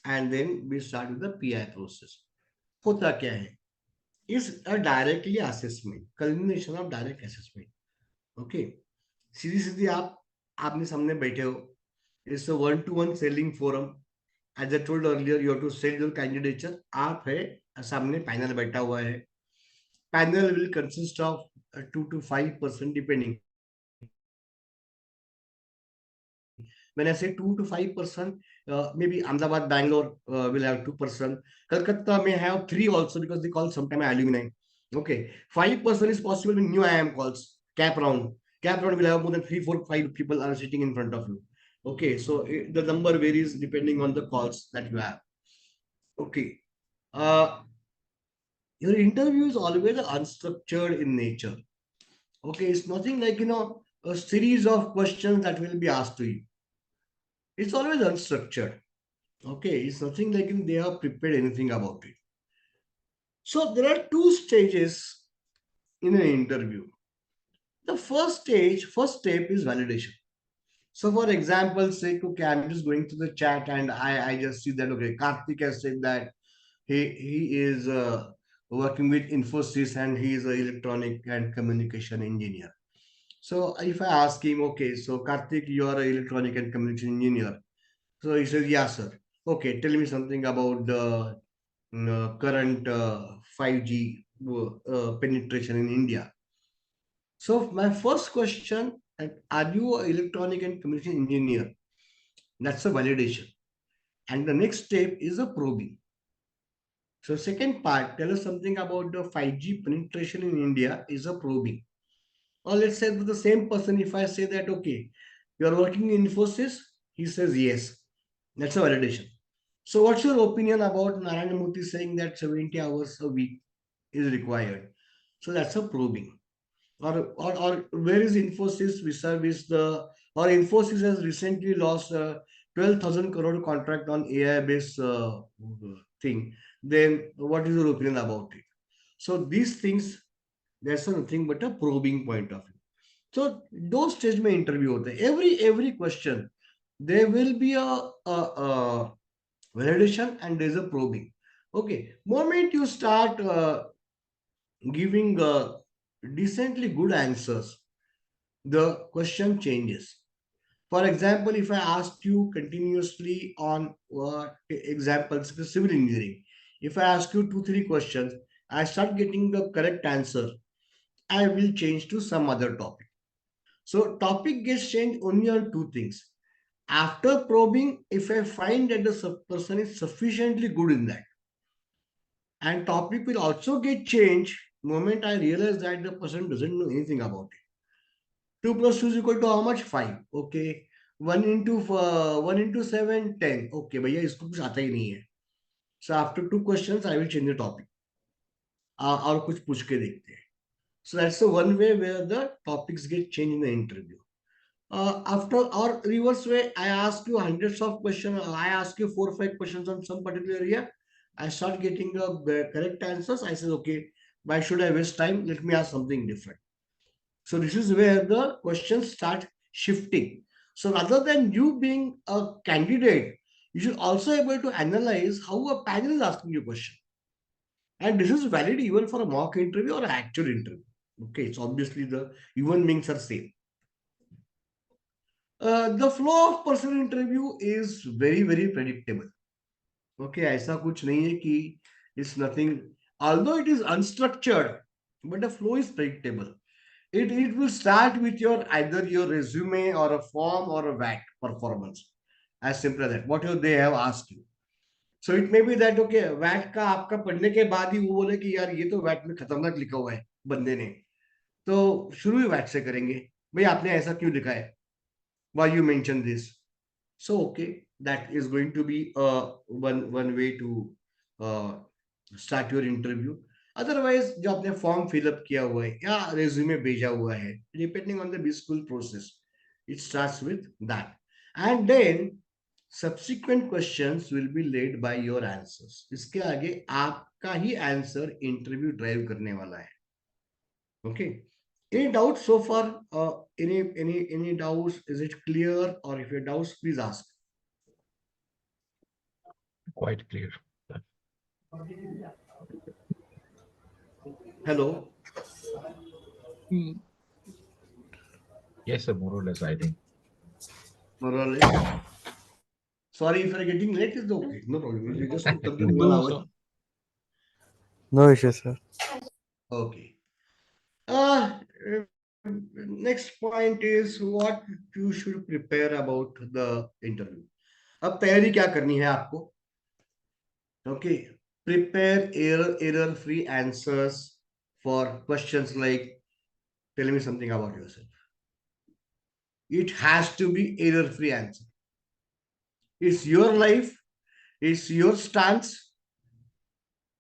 and then we start with the PI process. होता क्या है? Is a directly assessment, culmination of direct assessment. Okay, सीधी सीधी आपने सामने बैठे हो. It's a one-to-one selling forum. As I told earlier, you have to sell your candidature. आप है, सामने पैनल बैठा हुआ है. Panel will consist of 2 to 5% depending. When I say 2 to 5%, maybe Ahmedabad, Bangalore will have 2%. Kolkata may have 3 also because they call sometimes alumni. Okay, 5% is possible when new IIM calls cap round. Cap round will have more than 3, 4, 5 people are sitting in front of you. Okay, so the number varies depending on the calls that you have. Okay, your interview is always unstructured in nature. Okay, it's nothing like a series of questions that will be asked to you. It's always unstructured. Okay, it's nothing like they have prepared anything about it. So there are 2 stages in an interview. The first step is validation. So for example, say, okay, I'm just going to the chat and I just see that, okay, Karthik has said that he is working with Infosys and he is an electronic and communication engineer. So if I ask him, okay, so Karthik, you are an electronic and communication engineer. So he says, yeah, sir. Okay, tell me something about the current 5G penetration in India. So my first question, are you an electronic and communication engineer? That's a validation. And the next step is a probing. So second part, tell us something about the 5G penetration in India is a probing. Or let's say the same person, if I say that, okay, you are working in Infosys, he says yes. That's a validation. So what's your opinion about Narayana Murthy saying that 70 hours a week is required? So that's a probing. Or where is Infosys vis-a-vis or Infosys has recently lost a 12,000 crore contract on AI based thing. Then what is your opinion about it? So these things, there's nothing but a probing point of view. So those stage में interview होते हैं. Every question there will be a validation and there's a probing. Okay, moment you start giving decently good answers, the question changes. For example, if I ask you continuously on examples, civil engineering, if I ask you 2, 3 questions, I start getting the correct answer, I will change to some other topic. So topic gets changed only on 2 things. After probing, if I find that the person is sufficiently good in that, and topic will also get changed moment I realize that the person doesn't know anything about it. 2 plus 2 is equal to how much? 5. Okay. 1 into 7, 10. Okay, भैया इसको कुछ आता ही नहीं है. So after 2 questions, I will change the topic. और कुछ पूछ के देखते हैं. So that's the one way where the topics get changed in the interview. After or reverse way, I ask you hundreds of questions. I ask you 4 or 5 questions on some particular area. I start getting the correct answers. I say, okay, why should I waste time? Let me ask something different. So this is where the questions start shifting. So rather than you being a candidate, you should also be able to analyze how a panel is asking you a question. And this is valid even for a mock interview or an actual interview. Okay, it's obviously the human beings are same. The flow of personal interview is very predictable. Okay, ऐसा कुछ नहीं है कि it's nothing. Although it is unstructured, but the flow is predictable. It will start with your either your resume or a form or a VAT performance. As simple as that. What they have asked you. So it may be that okay, VAT का आपका पढ़ने के बाद ही वो बोले कि यार ये तो VAT में खतरनाक लिखा हुआ है बंदे ने. तो शुरू ही VAT से करेंगे. भाई आपने ऐसा क्यों लिखा है? Why you mention this? So okay, that is going to be one way to start your interview. Otherwise, जो आपने फॉर्म फिलअप किया हुआ है या रेज्यूमे भेजा हुआ है, depending on the school process, it starts with that, and then subsequent questions will be led by your answers. इसके आगे आपका ही आंसर इंटरव्यू ड्राइव करने वाला है. Okay. Any doubts so far? Any doubts? Is it clear? Or if you have doubts, please ask. Quite clear. Hello. Yes, sir, more or less, I think. More or less. Sorry if you're getting late, it's okay. No problem. You just took something 1 hour. So, No issue, sir. Okay. Uh, next point is what you should prepare about the interview. अब तैयारी क्या करनी है आपको? Okay. Prepare error free answers for questions like tell me something about yourself. It has to be error free answer. It's your life, it's your stance.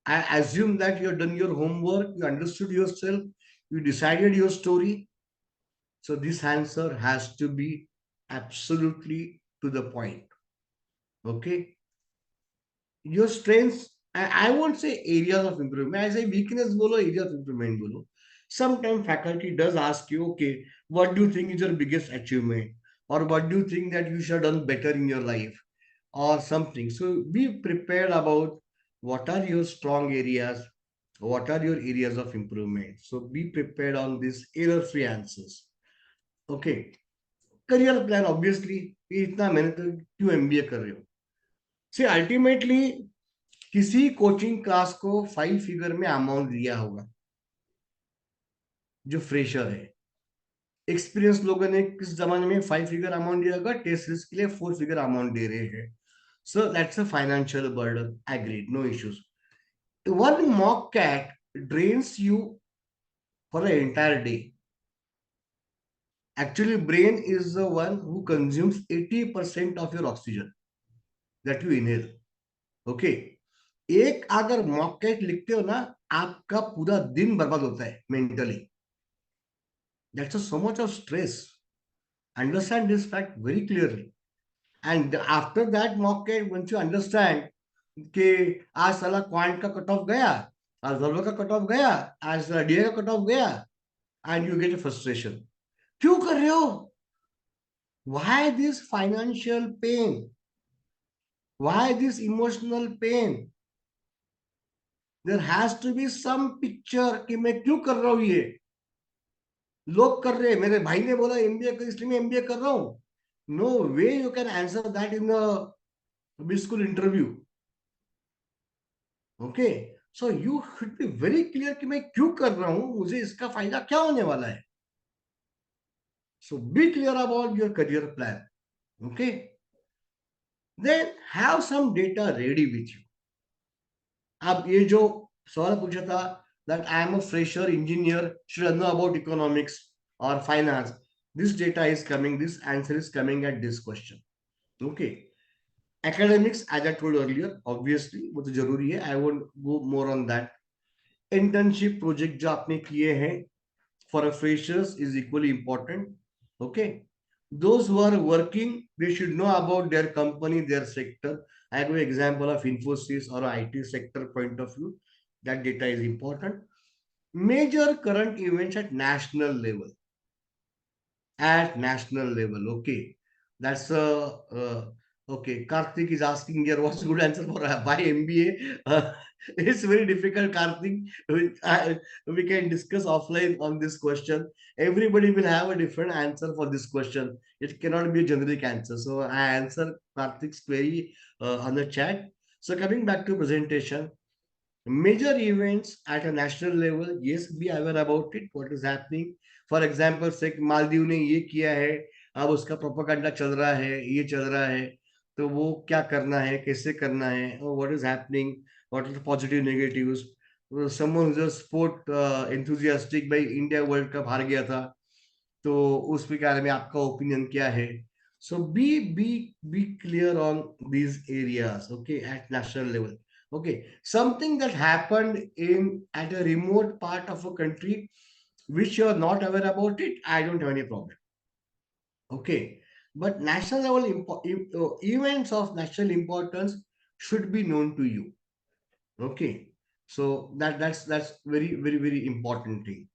I assume that you have done your homework, you understood yourself, you decided your story. So this answer has to be absolutely to the point. Okay. Your strengths, I won't say areas of improvement. I say weakness bolo, areas of improvement bolo. Sometimes faculty does ask you, okay, what do you think is your biggest achievement? Or what do you think that you should have done better in your life? Or something. So be prepared about what are your strong areas, what are your areas of improvement. So be prepared on these error-free answers. Okay. Career plan, obviously, इतना मेहनत क्यों MBA कर रहे हो? See, ultimately, किसी coaching class को 5 figure में amount दिया होगा जो फ्रेशर है. एक्सपीरियंस लोगों ने किस जमाने में 5 फिगर अमाउंट दिया होगा, टेस्ट सीरीज के लिए 4 फिगर अमाउंट दे रहे हैं. So that's a financial burden. Agreed, no issues. One mock cat drains you for an entire day. Actually, brain is the one who consumes 80% of your oxygen that you inhale. Okay. एक अगर mock cat लिखते हो ना, आपका पूरा दिन बर्बाद होता है mentally. That's so much of stress. Understand this fact very clearly. And after that mock cat, once you understand कि आज साला क्वांट का कट ऑफ गया, आज वर्बल का कट ऑफ गया, आज डीए का कट ऑफ गया, and you get a frustration. क्यों कर रहे हो? Why this financial pain? Why this emotional pain? There has to be some picture कि मैं क्यों कर रहा हूं ये. लोग कर रहे हैं, मेरे भाई ने बोला एमबीए कर, इसलिए मैं एमबीए कर रहा हूं. No way you can answer that in the school interview. Okay. So you should be very clear कि मैं क्यों कर रहा हूं, मुझे इसका फायदा क्या होने वाला है. So be clear about your career plan. Okay. Then have some data ready with you. अब ये जो सवाल पूछा था that I am a fresher engineer, should I know about economics or finance? This data is coming, this answer is coming at this question. Okay. Academics, as I told earlier, obviously, वो तो जरूरी है. I won't go more on that. Internship project जो आपने किए हैं for a freshers is equally important. Okay. Those who are working, they should know about their company, their sector. I give an example of Infosys or IT sector point of view. That data is important. Major current events at national level. At national level, okay. That's okay. Karthik is asking here, what's good answer for why MBA? It's very difficult, Karthik. We can discuss offline on this question. Everybody will have a different answer for this question. It cannot be a generic answer. So I answer Karthik's query on the chat. So coming back to presentation, major events at a national level, yes, be aware about it, what is happening. For example, say Maldives ने ये किया है, अब उसका propaganda चल रहा है, ये चल रहा है, तो वो क्या करना है, कैसे करना है, what is happening, what are the positive negatives. Someone who's a sport enthusiastic by India World Cup हार गया था, तो उस प्रकार में आपका ओपिनियन क्या है. So be clear on these areas, okay, at national level. Okay, something that happened in at a remote part of a country which you are not aware about it, I don't have any problem. Okay, but national level events of national importance should be known to you. Okay, so that's very important thing.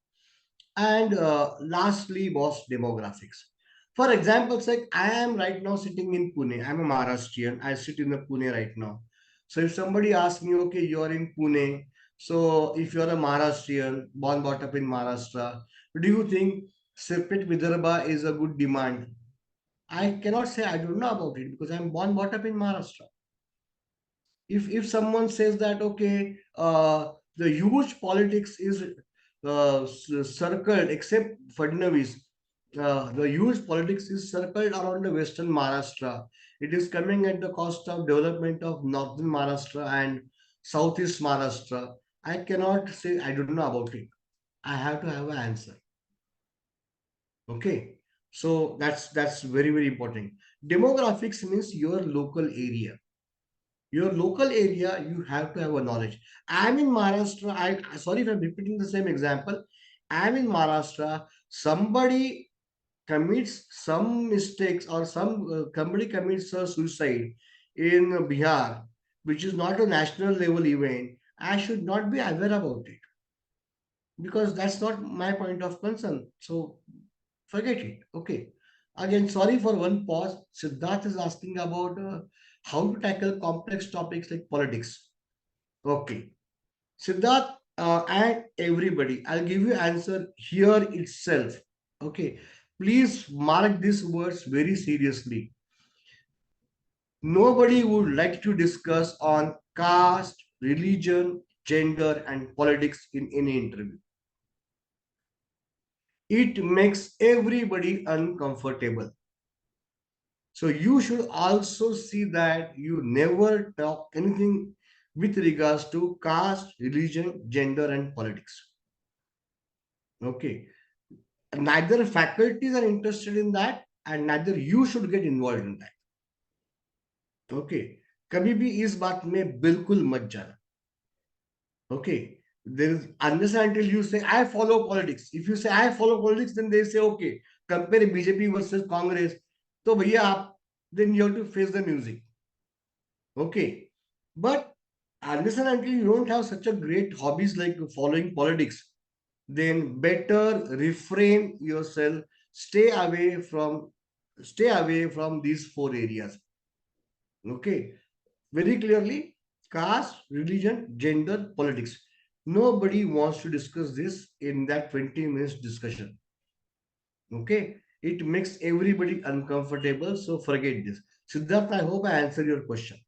And lastly, boss, demographics. For example, like I am right now sitting in Pune. I'm a Maharashtrian. I sit in the Pune right now. So if somebody asks me, okay, you're in Pune, so if you're a Maharashtrian, born brought up in Maharashtra, do you think separate Vidarbha is a good demand? I cannot say I don't know about it because I'm born brought up in Maharashtra. If someone says that okay, the huge politics is circled except Fadnavis, the huge politics is circled around the western Maharashtra. It is coming at the cost of development of northern Maharashtra and southeast Maharashtra. I cannot say I don't know about it. I have to have an answer. Okay, so that's very very important. Demographics means your local area. Your local area, you have to have a knowledge. I'm in Maharashtra. I sorry if I'm repeating the same example. I'm in Maharashtra. Somebody commits some mistakes or somebody commits a suicide in Bihar, which is not a national level event. I should not be aware about it because that's not my point of concern. So forget it. Okay. Again, sorry for one pause. Siddharth is asking about how to tackle complex topics like politics. Okay. Siddharth and everybody, I'll give you answer here itself. Okay. Please mark these words very seriously. Nobody would like to discuss on caste, religion, gender, and politics in any interview. It makes everybody uncomfortable. So you should also see that you never talk anything with regards to caste, religion, gender, and politics. Okay. Neither faculties are interested in that, and neither you should get involved in that. Okay. कभी भी इस बात में बिल्कुल मत जाना. Okay. There is unless until you say I follow politics. If you say I follow politics, then they say okay, compare BJP versus Congress. So भैया आप then you have to face the music. Okay. But unless and until you don't have such a great hobbies like following politics, then better refrain yourself, stay away from these four areas. Okay. Very clearly, caste, religion, gender, politics. Nobody wants to discuss this in that 20 minutes discussion. Okay. It makes everybody uncomfortable. So forget this. Siddharth, I hope I answered your question.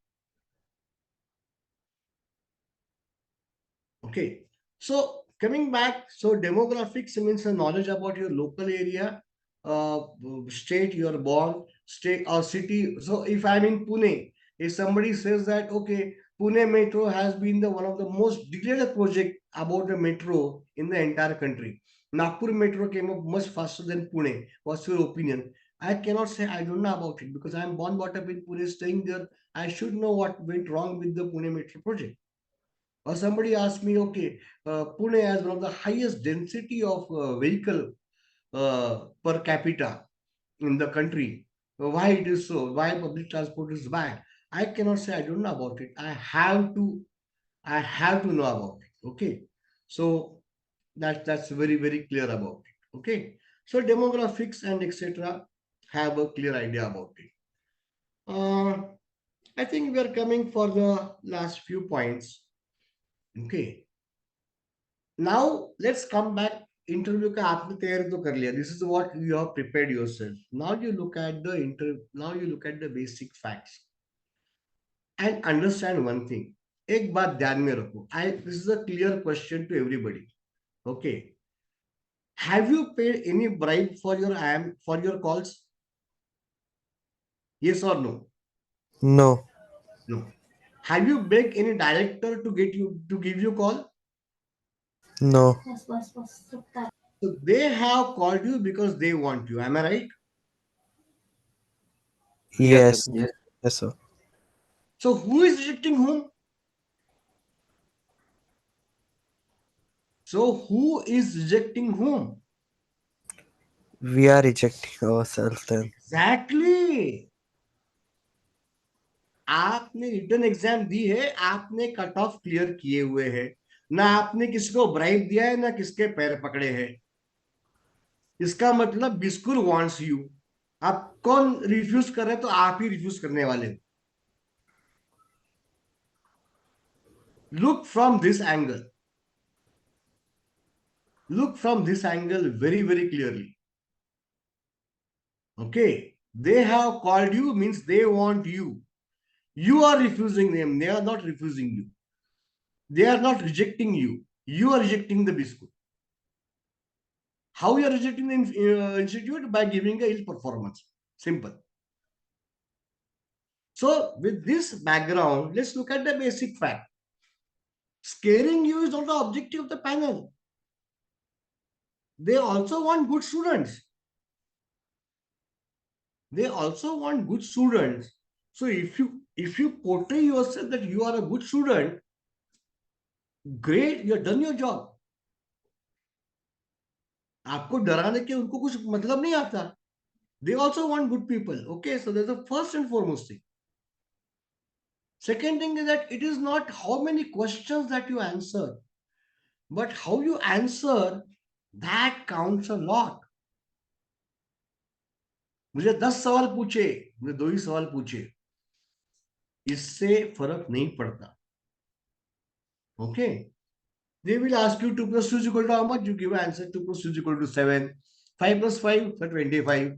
Okay. So coming back, so demographics means a knowledge about your local area, uh, state you're born, state or city. So if I'm in Pune, if somebody says that okay, Pune Metro has been the one of the most declared project about the metro in the entire country. Nagpur Metro came up much faster than Pune. What's your opinion? I cannot say I don't know about it because I'm born, brought up in Pune, staying there. I should know what went wrong with the Pune Metro project. Or somebody asked me, okay, Pune has one of the highest density of vehicle per capita in the country. Why it is so? Why public transport is bad? I cannot say I don't know about it. I have to know about it. Okay. So that's very, very clear about it. Okay. So demographics and etc. have a clear idea about it. I think we are coming for the last few points. Okay. Now let's come back. Interview का आपने तैयारी तो कर लिया. This is what you have prepared yourself. Now you look at the Now you look at the basic facts and understand one thing. एक बात ध्यान में रखो. This is a clear question to everybody. Okay. Have you paid any bribe for your IIM for your calls? Yes or no? No. No. Have you begged any director to give you call? No. So they have called you because they want you. Am I right? Yes. Yes, sir. So who is rejecting whom? So who is rejecting whom? We are rejecting ourselves then. Exactly. आपने return exam दी है, आपने cut off clear किए हुए हैं, ना आपने किसको bribe दिया है ना किसके पैर पकड़े हैं. इसका मतलब बिस्कुर वांट्स यू. आप कौन रिफ्यूज कर रहे हैं तो आप ही रिफ्यूज करने वाले हो. Look from this angle. Look from this angle very, very clearly. Okay. They have called you means they want you. You are refusing them. They are not refusing you. They are not rejecting you. You are rejecting the biscuit. How you are rejecting the institute? By giving a ill performance. Simple. So with this background, let's look at the basic fact. Scaring you is not the objective of the panel. They also want good students. They also want good students. So if you portray yourself that you are a good student, great, you have done your job. आपको डराने के उनको कुछ मतलब नहीं आता. They also want good people. Okay, so that's the first and foremost thing. Second thing is that it is not how many questions that you answer, but how you answer, that counts a lot. मुझे 10 सवाल पूछे, मुझे 2 ही सवाल पूछे, इससे फर्क नहीं पड़ता. Okay, they will ask you 2 plus 2 is equal to how much? You give an answer 2 plus 2 is equal to 7. 5 plus 5 for 25.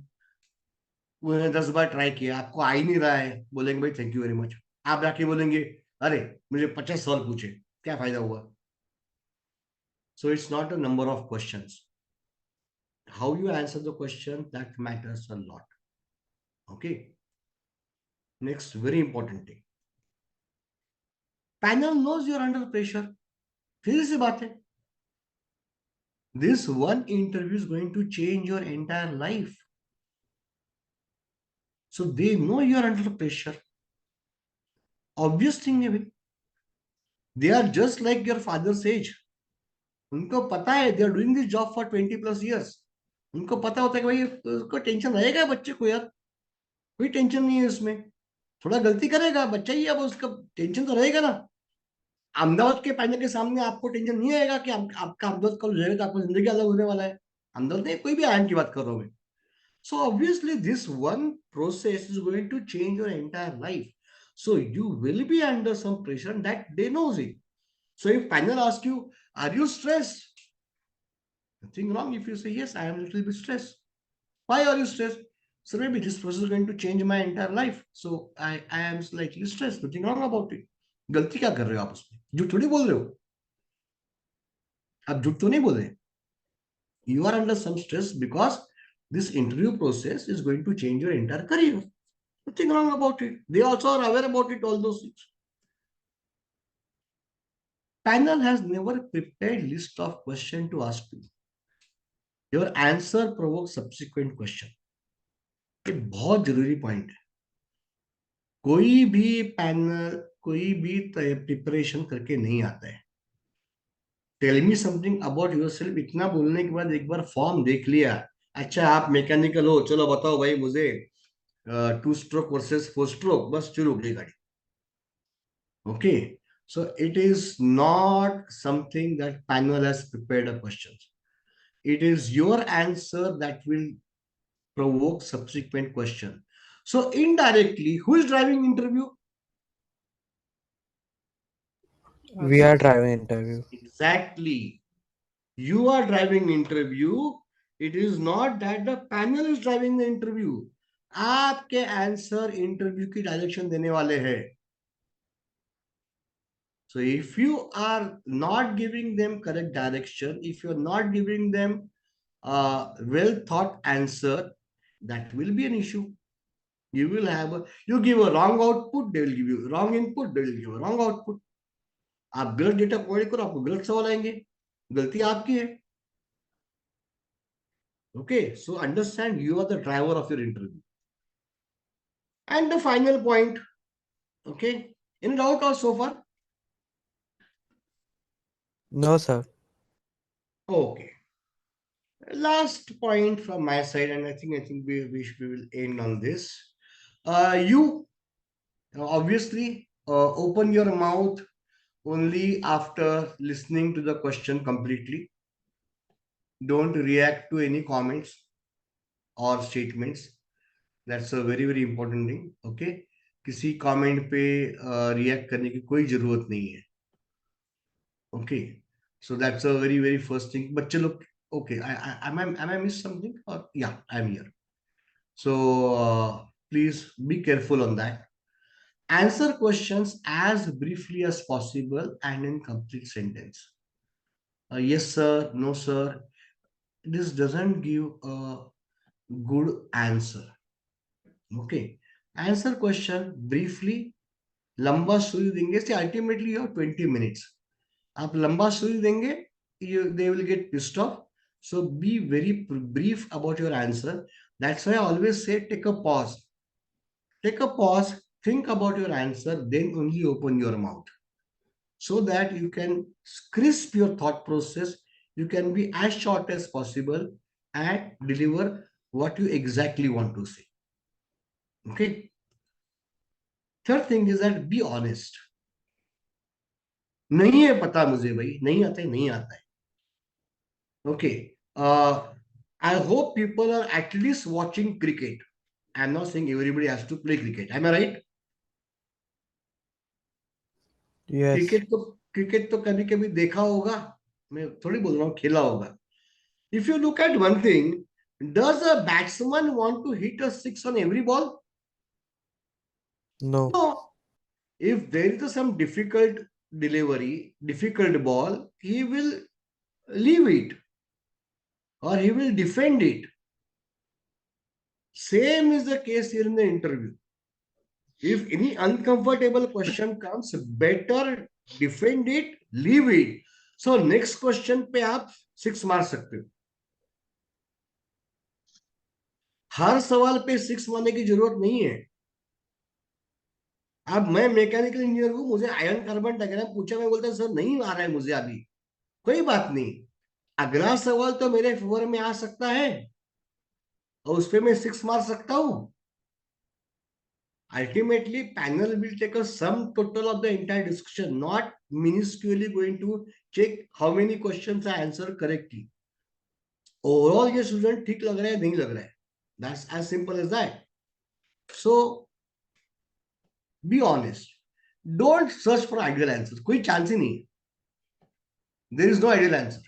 उन्होंने 10 बार ट्राई किया, आपको आ ही नहीं रहा है, बोलेंगे भाई थैंक यू वेरी मच. आप जाके बोलेंगे अरे मुझे 50 सवाल पूछे, क्या फायदा हुआ? So it's not a number of questions. How you answer the question, that matters a lot. Okay. Next, very important thing. Panel knows you're under pressure. फिर से बात है. This one interview is going to change your entire life. So they know you're under pressure. Obvious thing है भाई. They are just like your father's age. उनको पता है they are doing this job for 20 plus years. उनको पता होता है कि भाई उसको टेंशन रहेगा बच्चे को यार, कोई टेंशन नहीं है उसमें, थोड़ा गलती करेगा बच्चा ही, अब उसका टेंशन तो रहेगा ना. अहमदाबाद के पैनल के सामने आपको टेंशन नहीं आएगा कि आपका अहमदाबाद कल जाएगा तो आपको जिंदगी अलग होने वाला है. अहमदाबाद नहीं, कोई भी आयन की बात कर रहा हूं मैं. So obviously this one process is going to change your entire life. So you will be under some pressure and that they knows it. So if panel asks you, are you stressed? Nothing wrong if you say, yes, I am a little bit stressed. Why are you stressed? So maybe this process is going to change my entire life. So I am slightly stressed. Nothing wrong about it. गलती क्या कर रहे हो आप उसमें? झूठ थोड़ी बोल रहे हो. आप झूठ तो नहीं बोल रहे. You are under some stress because this interview process is going to change your entire career. Nothing wrong about it. They also are aware about it, all those things. Panel has never prepared list of questions to ask you. Your answer provokes subsequent question. ये बहुत जरूरी point है. कोई भी panel कोई भी preparation करके नहीं आता है. Tell me something about yourself इतना बोलने के बाद एक बार फॉर्म देख लिया, अच्छा आप मैकेनिकल हो, चलो बताओ भाई मुझे 2 स्ट्रोक वर्सेस 4 स्ट्रोक, बस शुरू हो गई गाड़ी. Okay, so it is not something that panel has prepared a question. It is your answer that will provoke subsequent question. So indirectly, who is driving interview? We are driving interview. Exactly. You are driving interview. It is not that the panel is driving the interview. आपके answer interview की direction देने वाले हैं. So if you are not giving them correct direction, if you are not giving them a well thought answer, that will be an issue. You will have you give a wrong output, they will give you wrong input, they will give a wrong output. आप गलत data provide करो, आपको गलत सवाल आएंगे, गलती आपकी है. Okay, so understand you are the driver of your interview. And the final point, okay, any doubt or so far? No, sir. Okay. Last point from my side, and I think we will end on this. You obviously open your mouth only after listening to the question completely. Don't react to any comments or statements. That's a very very important thing. Okay, किसी comment पे react करने की कोई जरूरत नहीं है. Okay, so that's a very very first thing. But look, okay, am I missed something? Or yeah, I'm here. So please be careful on that. Answer questions as briefly as possible and in complete sentence. Yes sir, no sir. This doesn't give a good answer. Okay, answer question briefly. लंबा सुई देंगे से ultimately you have 20 minutes. आप लंबा सुई देंगे, they will get pissed off. So be very brief about your answer. That's why I always say take a pause. Take a pause, think about your answer, then only open your mouth, so that you can crisp your thought process. You can be as short as possible and deliver what you exactly want to say. Okay. Third thing is that be honest. नहीं है पता मुझे भाई, नहीं आता है, नहीं आता है. Okay. I hope people are at least watching cricket. I'm not saying everybody has to play cricket. Am I right? Yes. Cricket तो कभी कभी देखा होगा, मैं थोड़ी बोल रहा हूँ खेला होगा. If you look at one thing, does a batsman want to hit a six on every ball? No. No. If there is some difficult delivery, difficult ball, he will leave it or he will defend it. Same is the case here in the interview. If any uncomfortable question comes, better defend it, leave it. So next question पे आप 6 मार सकते हो. हर सवाल पे 6 मारने की जरूरत नहीं है. अब मैं मैकेनिकल इंजीनियर हूं, मुझे आयन कार्बन डायग्राम पूछा, मैं बोलता सर नहीं आ रहा है मुझे अभी. कोई बात नहीं, अगला सवाल तो मेरे फेवर में आ सकता है और उस पर मैं 6 मार सकता हूं. Ultimately, panel will take a sum total of the entire discussion, not minusculely going to check how many questions I answered correctly. Overall, ये student ठीक लग रहा है, नहीं लग रहा है. That's as simple as that. So, be honest. Don't search for ideal answers. कोई chance ही नहीं. There is no ideal answer.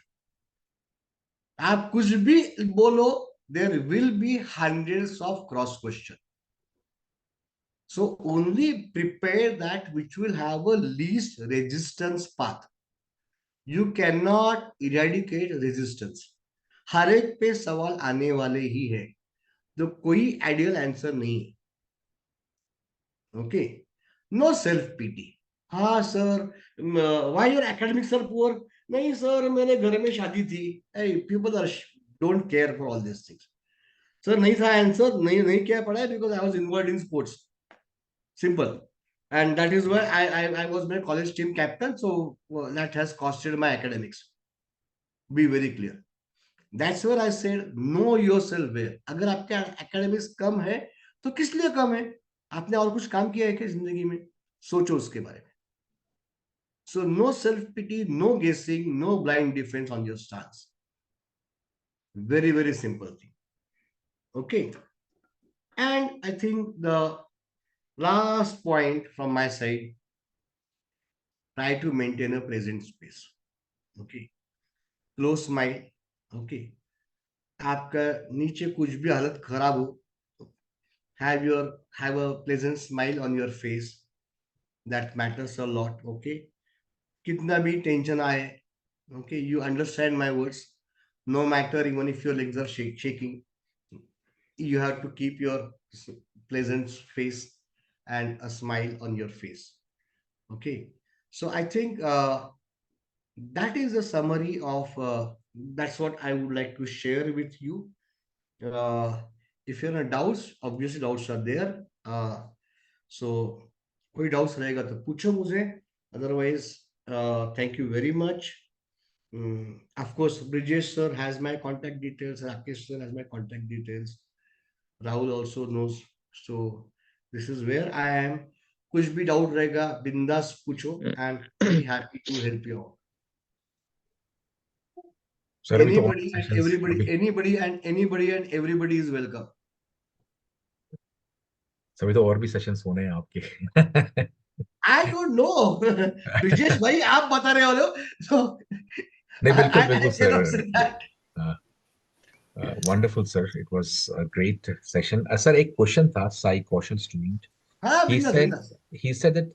आप कुछ भी बोलो, there will be hundreds of cross questions. So only prepare that which will have a least resistance path. You cannot eradicate resistance. हर एक पे सवाल आने वाले ही है, तो कोई आइडियल आंसर नहीं है. ओके. No self pity. हाँ sir, why your academics are poor. नहीं सर, मेरे घर में शादी थी. People are don't care for all this things. Sir नहीं था आंसर, नहीं नहीं क्या पढ़ा है, because I was involved in sports. Simple. And that is why I was my college team captain. So that has costed my academics. Be very clear. That's where I said know yourself where. अगर आपके academics कम है तो किस लिए कम है? आपने और कुछ काम किया है क्या जिंदगी में? सोचो उसके बारे में. So no self pity, no guessing, no blind defense on your stance. Very very simple thing. Okay. And I think the last point from my side, try to maintain a present space. Okay. Close smile. Okay. आपका नीचे कुछ भी हालत खराब हो, have a pleasant smile on your face. That matters a lot. Okay. कितना भी tension आए, okay, you understand my words. No matter even if your legs are shaking, you have to keep your pleasant face and a smile on your face. Okay. So I think that is a summary of that's what I would like to share with you. If you have doubts, obviously doubts are there. So कोई doubts रहेगा तो पूछो मुझे. Otherwise, thank you very much. Of course, Brijesh sir has my contact details. Rakesh sir has my contact details. Rahul also knows. So this is where I am. कुछ भी doubt रहेगा बिंदास पूछो. I am very happy to help you out. Sir अभी तो और Anybody and sessions everybody, अभी anybody and everybody is welcome. सभी तो और भी सेशंस होने हैं आपके. I don't know. Brijesh भाई आप बता रहे हो so नहीं बिल्कुल I बिल्कुल cannot sir. say that. Wonderful, sir. It was a great session. Sir, एक question था Sai Kaushal student. हाँ He बिंदास said बिंदास. he said that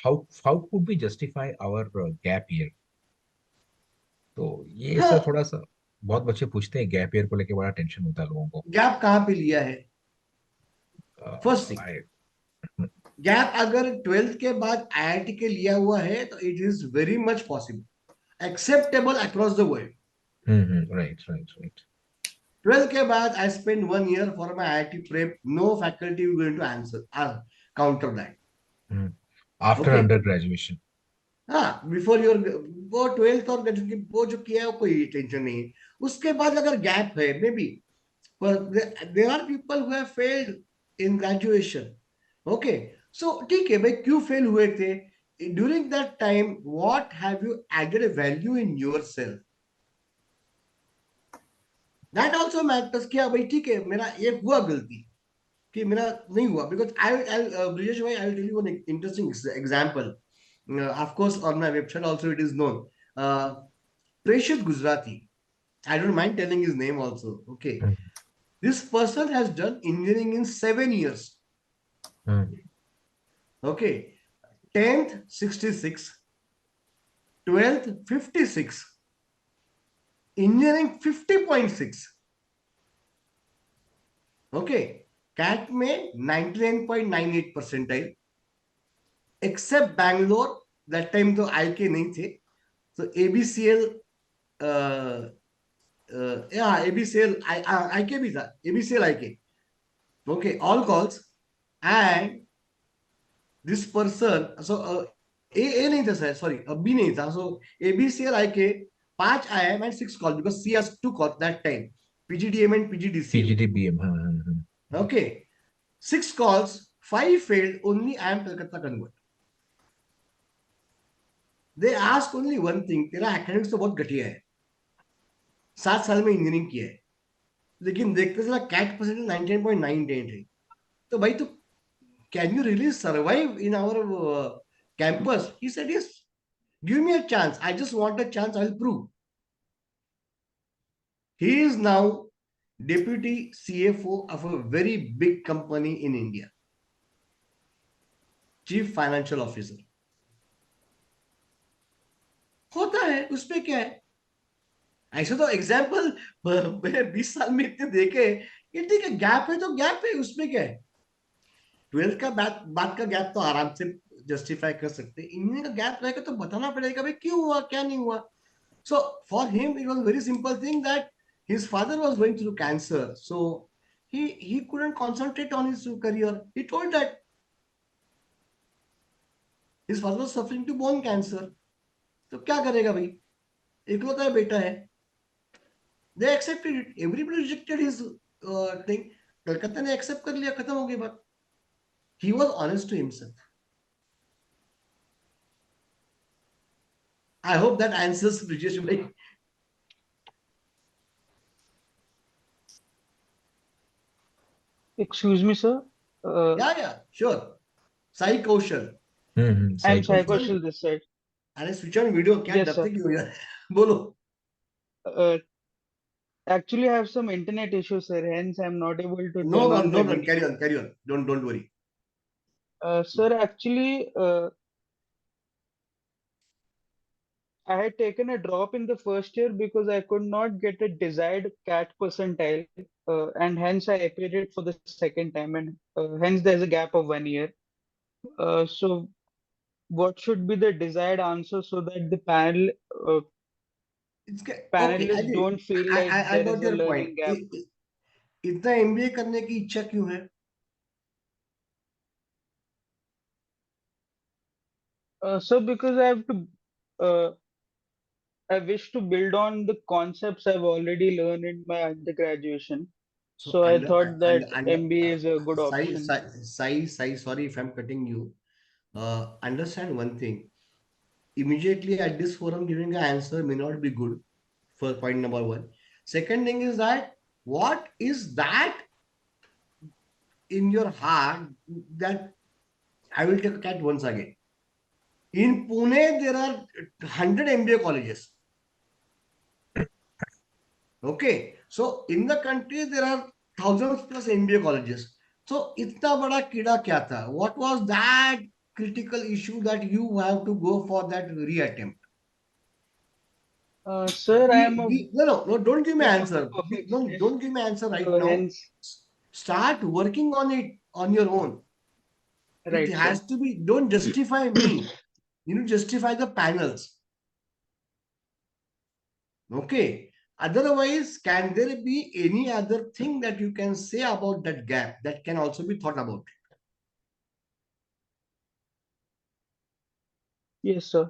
how could we justify our gap year? तो ये सर हाँ थोड़ा सा बहुत बच्चे पूछते हैं गैप ईयर को लेके बड़ा टेंशन होता है लोगों को. गैप कहाँ पे लिया है? फर्स्ट थिंग, I- गैप अगर 12th के बाद आईआईटी के लिया हुआ है तो it is very much possible, acceptable across the world. right. 12th के बाद I spend 1 year for my IIT prep. No faculty going to answer counter that. After okay, undergraduation. हाँ बिफोर योर वो 12th और graduation वो जो किया है वो कोई टेंशन नहीं है. उसके बाद अगर गैप है may be, there are people who have failed in graduation. Okay, so ठीक है भाई, क्यों फेल हुए थे? During that time what have you added a value in yourself? That also matters. क्या भाई ठीक है मेरा ये हुआ गलती कि मेरा नहीं हुआ. बिकॉज आई ब्रिजेश भाई, I will tell you one interesting example. Of course on my website also it is known. Preshit Gujarati, I don't mind telling his name also. Okay. This person has done engineering in 7 years. Okay. 10th 66, 12th 56, engineering 50.6. Okay. CAT में 99.98 percentile. Except Bangalore, that time तो IK नहीं थे. So ABCL, yeah, ABCL, IK भी था. ABCL IK. Okay, all calls. And this person, so A नहीं था sir, sorry, B नहीं था. So ABCL IK 5 IIM and 6 calls because C has 2 calls that time, PGDM and PGDCM. PGDBM. Okay, 6 calls, 5 failed. Only IIM Kolkata convert. They ask only one thing, तेरा academics तो बहुत घटिया है, 7 साल में engineering किया है, लेकिन देखते चला कैट परसेंटेज 99.98 है. तो भाई तो can you really survive in our campus? He said, yes, give me a chance. I just want a chance. I'll prove. He is now deputy CFO of a very big company in India. Chief Financial Officer. होता है, उसमें क्या है? ऐसे तो example 20 साल में इतने देखे कि ठीक है, गैप है तो गैप है, उसमें क्या है? 12th का बाद का गैप तो आराम से जस्टिफाई कर सकते हैं. इंजीनियरिंग का गैप रहेगा तो बताना पड़ेगा भाई क्यों हुआ, क्या नहीं हुआ. So for him, it was a very simple thing that his father was going through cancer. So he couldn't concentrate on his career. He told that his father was suffering to bone cancer. तो क्या करेगा भाई, इकलौता बेटा है. They accepted it. Everybody rejected his thing. Calcutta ने accept कर लिया, खत्म हो गई बात. He was honest to himself. I hope that answers Brijesh bhai. Excuse me, sir. Yeah, sure. Sai Kaushal. I'm Sai Kaushal. Psychoshal this side. अरे switch on video, क्या Yes, डरते sir. क्यों यार? बोलो. Uh, Actually, I have some internet issues, sir. Hence, I'm not able to No, turn on the no, video. carry on. Don't worry. Sir, actually, I had taken a drop in the first year because I could not get a desired CAT percentile, and hence I appeared it for the second time, and hence there's a gap of 1 year. So, what should be the desired answer so that the It's okay. panelists Ajay, don't feel like I there got is a your point. learning gap? इतना MBA करने की इच्छा क्यों है? So, because uh, I wish to build on the concepts I've already learned in my undergraduation. So So, I thought that MBA is a good option. Sai, sorry if I'm cutting you. Understand one thing. Immediately at this forum, giving an answer may not be good. For point number one. Second thing is that what is that in your heart that I will take a cat once again. In Pune, there are 100 MBA colleges. Okay, so in the country there are thousands plus MBA colleges. So इतना बड़ा कीड़ा क्या था? What was that critical issue that you have to go for that reattempt? Sir, I am a No, don't give me bit of answer. a perfectionist. Don't give me answer right now. Hence, Start working on it on your own. It right, sir. has to be. Don't justify me. You know, justify the panels. Okay. Otherwise, can there be any other thing that you can say about that gap that can also be thought about? Yes, sir.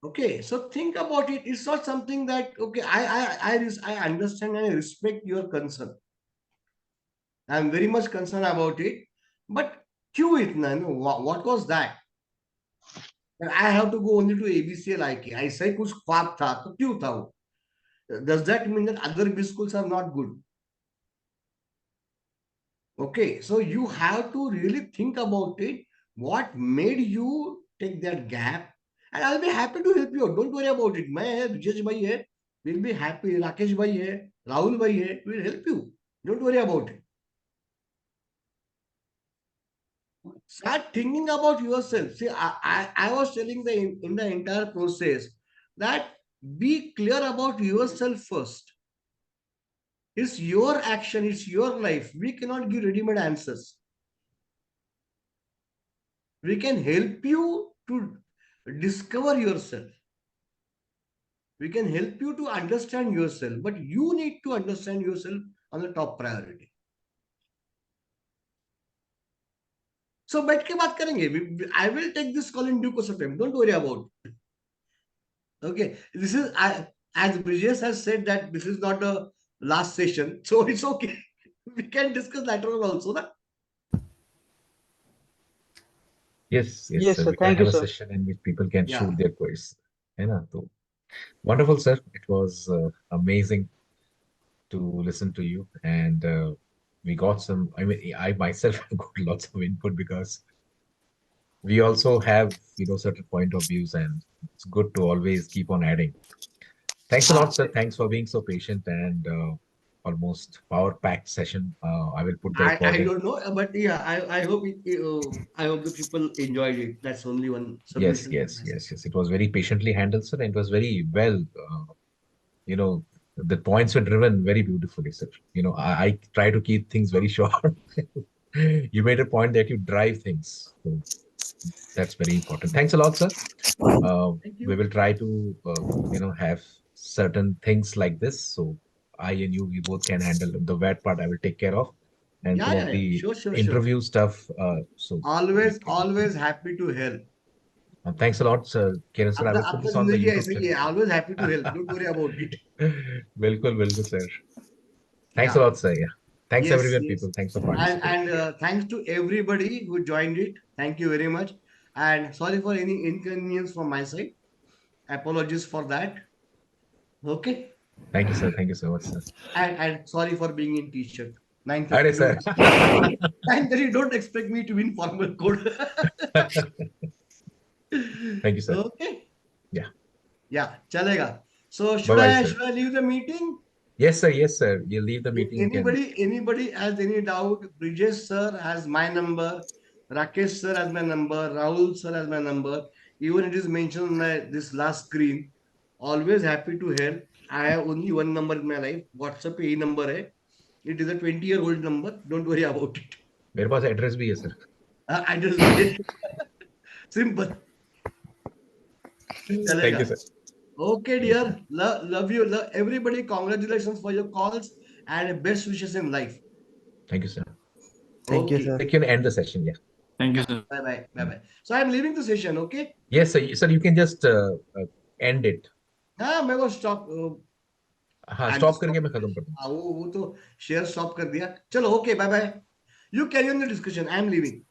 Okay, so think about it. It's not something that okay. I understand and I respect your concern. I'm very much concerned about it. But क्यों इतना? No, what was that? That I have to go only to ABC and IK. ऐसा ही कुछ ख्वाब था तो क्यों था वो? Does that mean that other B schools are not good? Okay, so you have to really think about it. What made you take that gap? And I'll be happy to help you out. Don't worry about it. मैं है, विजेश भाई है. We'll be happy. Rakesh भाई है, राहुल भाई है. We'll help you. Don't worry about it. Start thinking about yourself. See, I was telling in the entire process that be clear about yourself first. It's your action, it's your life. We cannot give ready-made answers. We can help you to discover yourself. We can help you to understand yourself, but you need to understand yourself on the top priority. So बैठ के बात करेंगे. I will take this call in due course of time. Don't worry about it. Okay, this is as Brijesh has said that this is not a last session, so it's okay. We can discuss later on also, na? Yes, Yes, sir. sir. We can Thank you, have a sir. session in which people can Yeah. shoot their queries. है ना? तो wonderful, sir. It was amazing to listen to you, and we got some. I mean, I myself got lots of input because we also have certain point of views, and it's good to always keep on adding. Thanks a lot, sir. Thanks for being so patient and almost power-packed session. I will put the I recording. don't know, but yeah, I hope I hope the people enjoyed it. That's only one Yes, submission. yes, yes, yes. It was very patiently handled, sir, and it was very well. You know, the points were driven very beautifully, sir. I try to keep things very short. You made a point that you drive things, so that's very important. Thanks a lot, sir. Thank We you. will try to, have certain things like this. So I and you, we both can handle the VAT part. I will take care of, and some of Yeah. the Sure. interview stuff. So we can. Always happy to help. Thanks a lot, sir. Kiran sir, I will put आपका this on the जिंदगी YouTube ऐसे ही है. channel. Always happy to help. Don't worry about it. बिल्कुल बिल्कुल sir. Thanks a Yeah. lot, sir. Yeah. Thanks Yes. everyone, people. Thanks for participating. And thanks to everybody who joined it. Thank you very much. And sorry for any inconvenience from my side. Apologies for that. Okay. Thank you, sir. Thank you so much, sir. And sorry for being in t-shirt. Alright, 9:30. sir. 9:30. Don't expect me to be in formal code. Thank you, sir. Okay. Yeah. Yeah. Chalega. So Bye-bye, sir. should I leave the meeting? Yes, sir. Yes, sir. You leave the meeting. Anybody has any doubt? Brijesh sir has my number. Rakesh sir has my number. Rahul sir has my number. Even it is mentioned on this last screen. Always happy to help. I have only one number in my life. WhatsApp पे number है. It is a 20-year-old number. Don't worry about it. मेरे पास address भी है sir. Address भी है. Simple. Thank you, sir. Okay, dear. Love you. Love everybody. Congratulations for your calls and best wishes in life. Thank you, sir. Thank you, Okay. sir. I can end the session. Yeah. Thank you, sir. Bye. So I'm leaving the session. Okay. Yes, sir. Sir, you can just end it. हाँ मैं वो stop. हाँ, stop करके मैं खत्म कर दूँ. वो तो share stop कर दिया. चलो okay. Bye. You carry on the discussion. I'm leaving.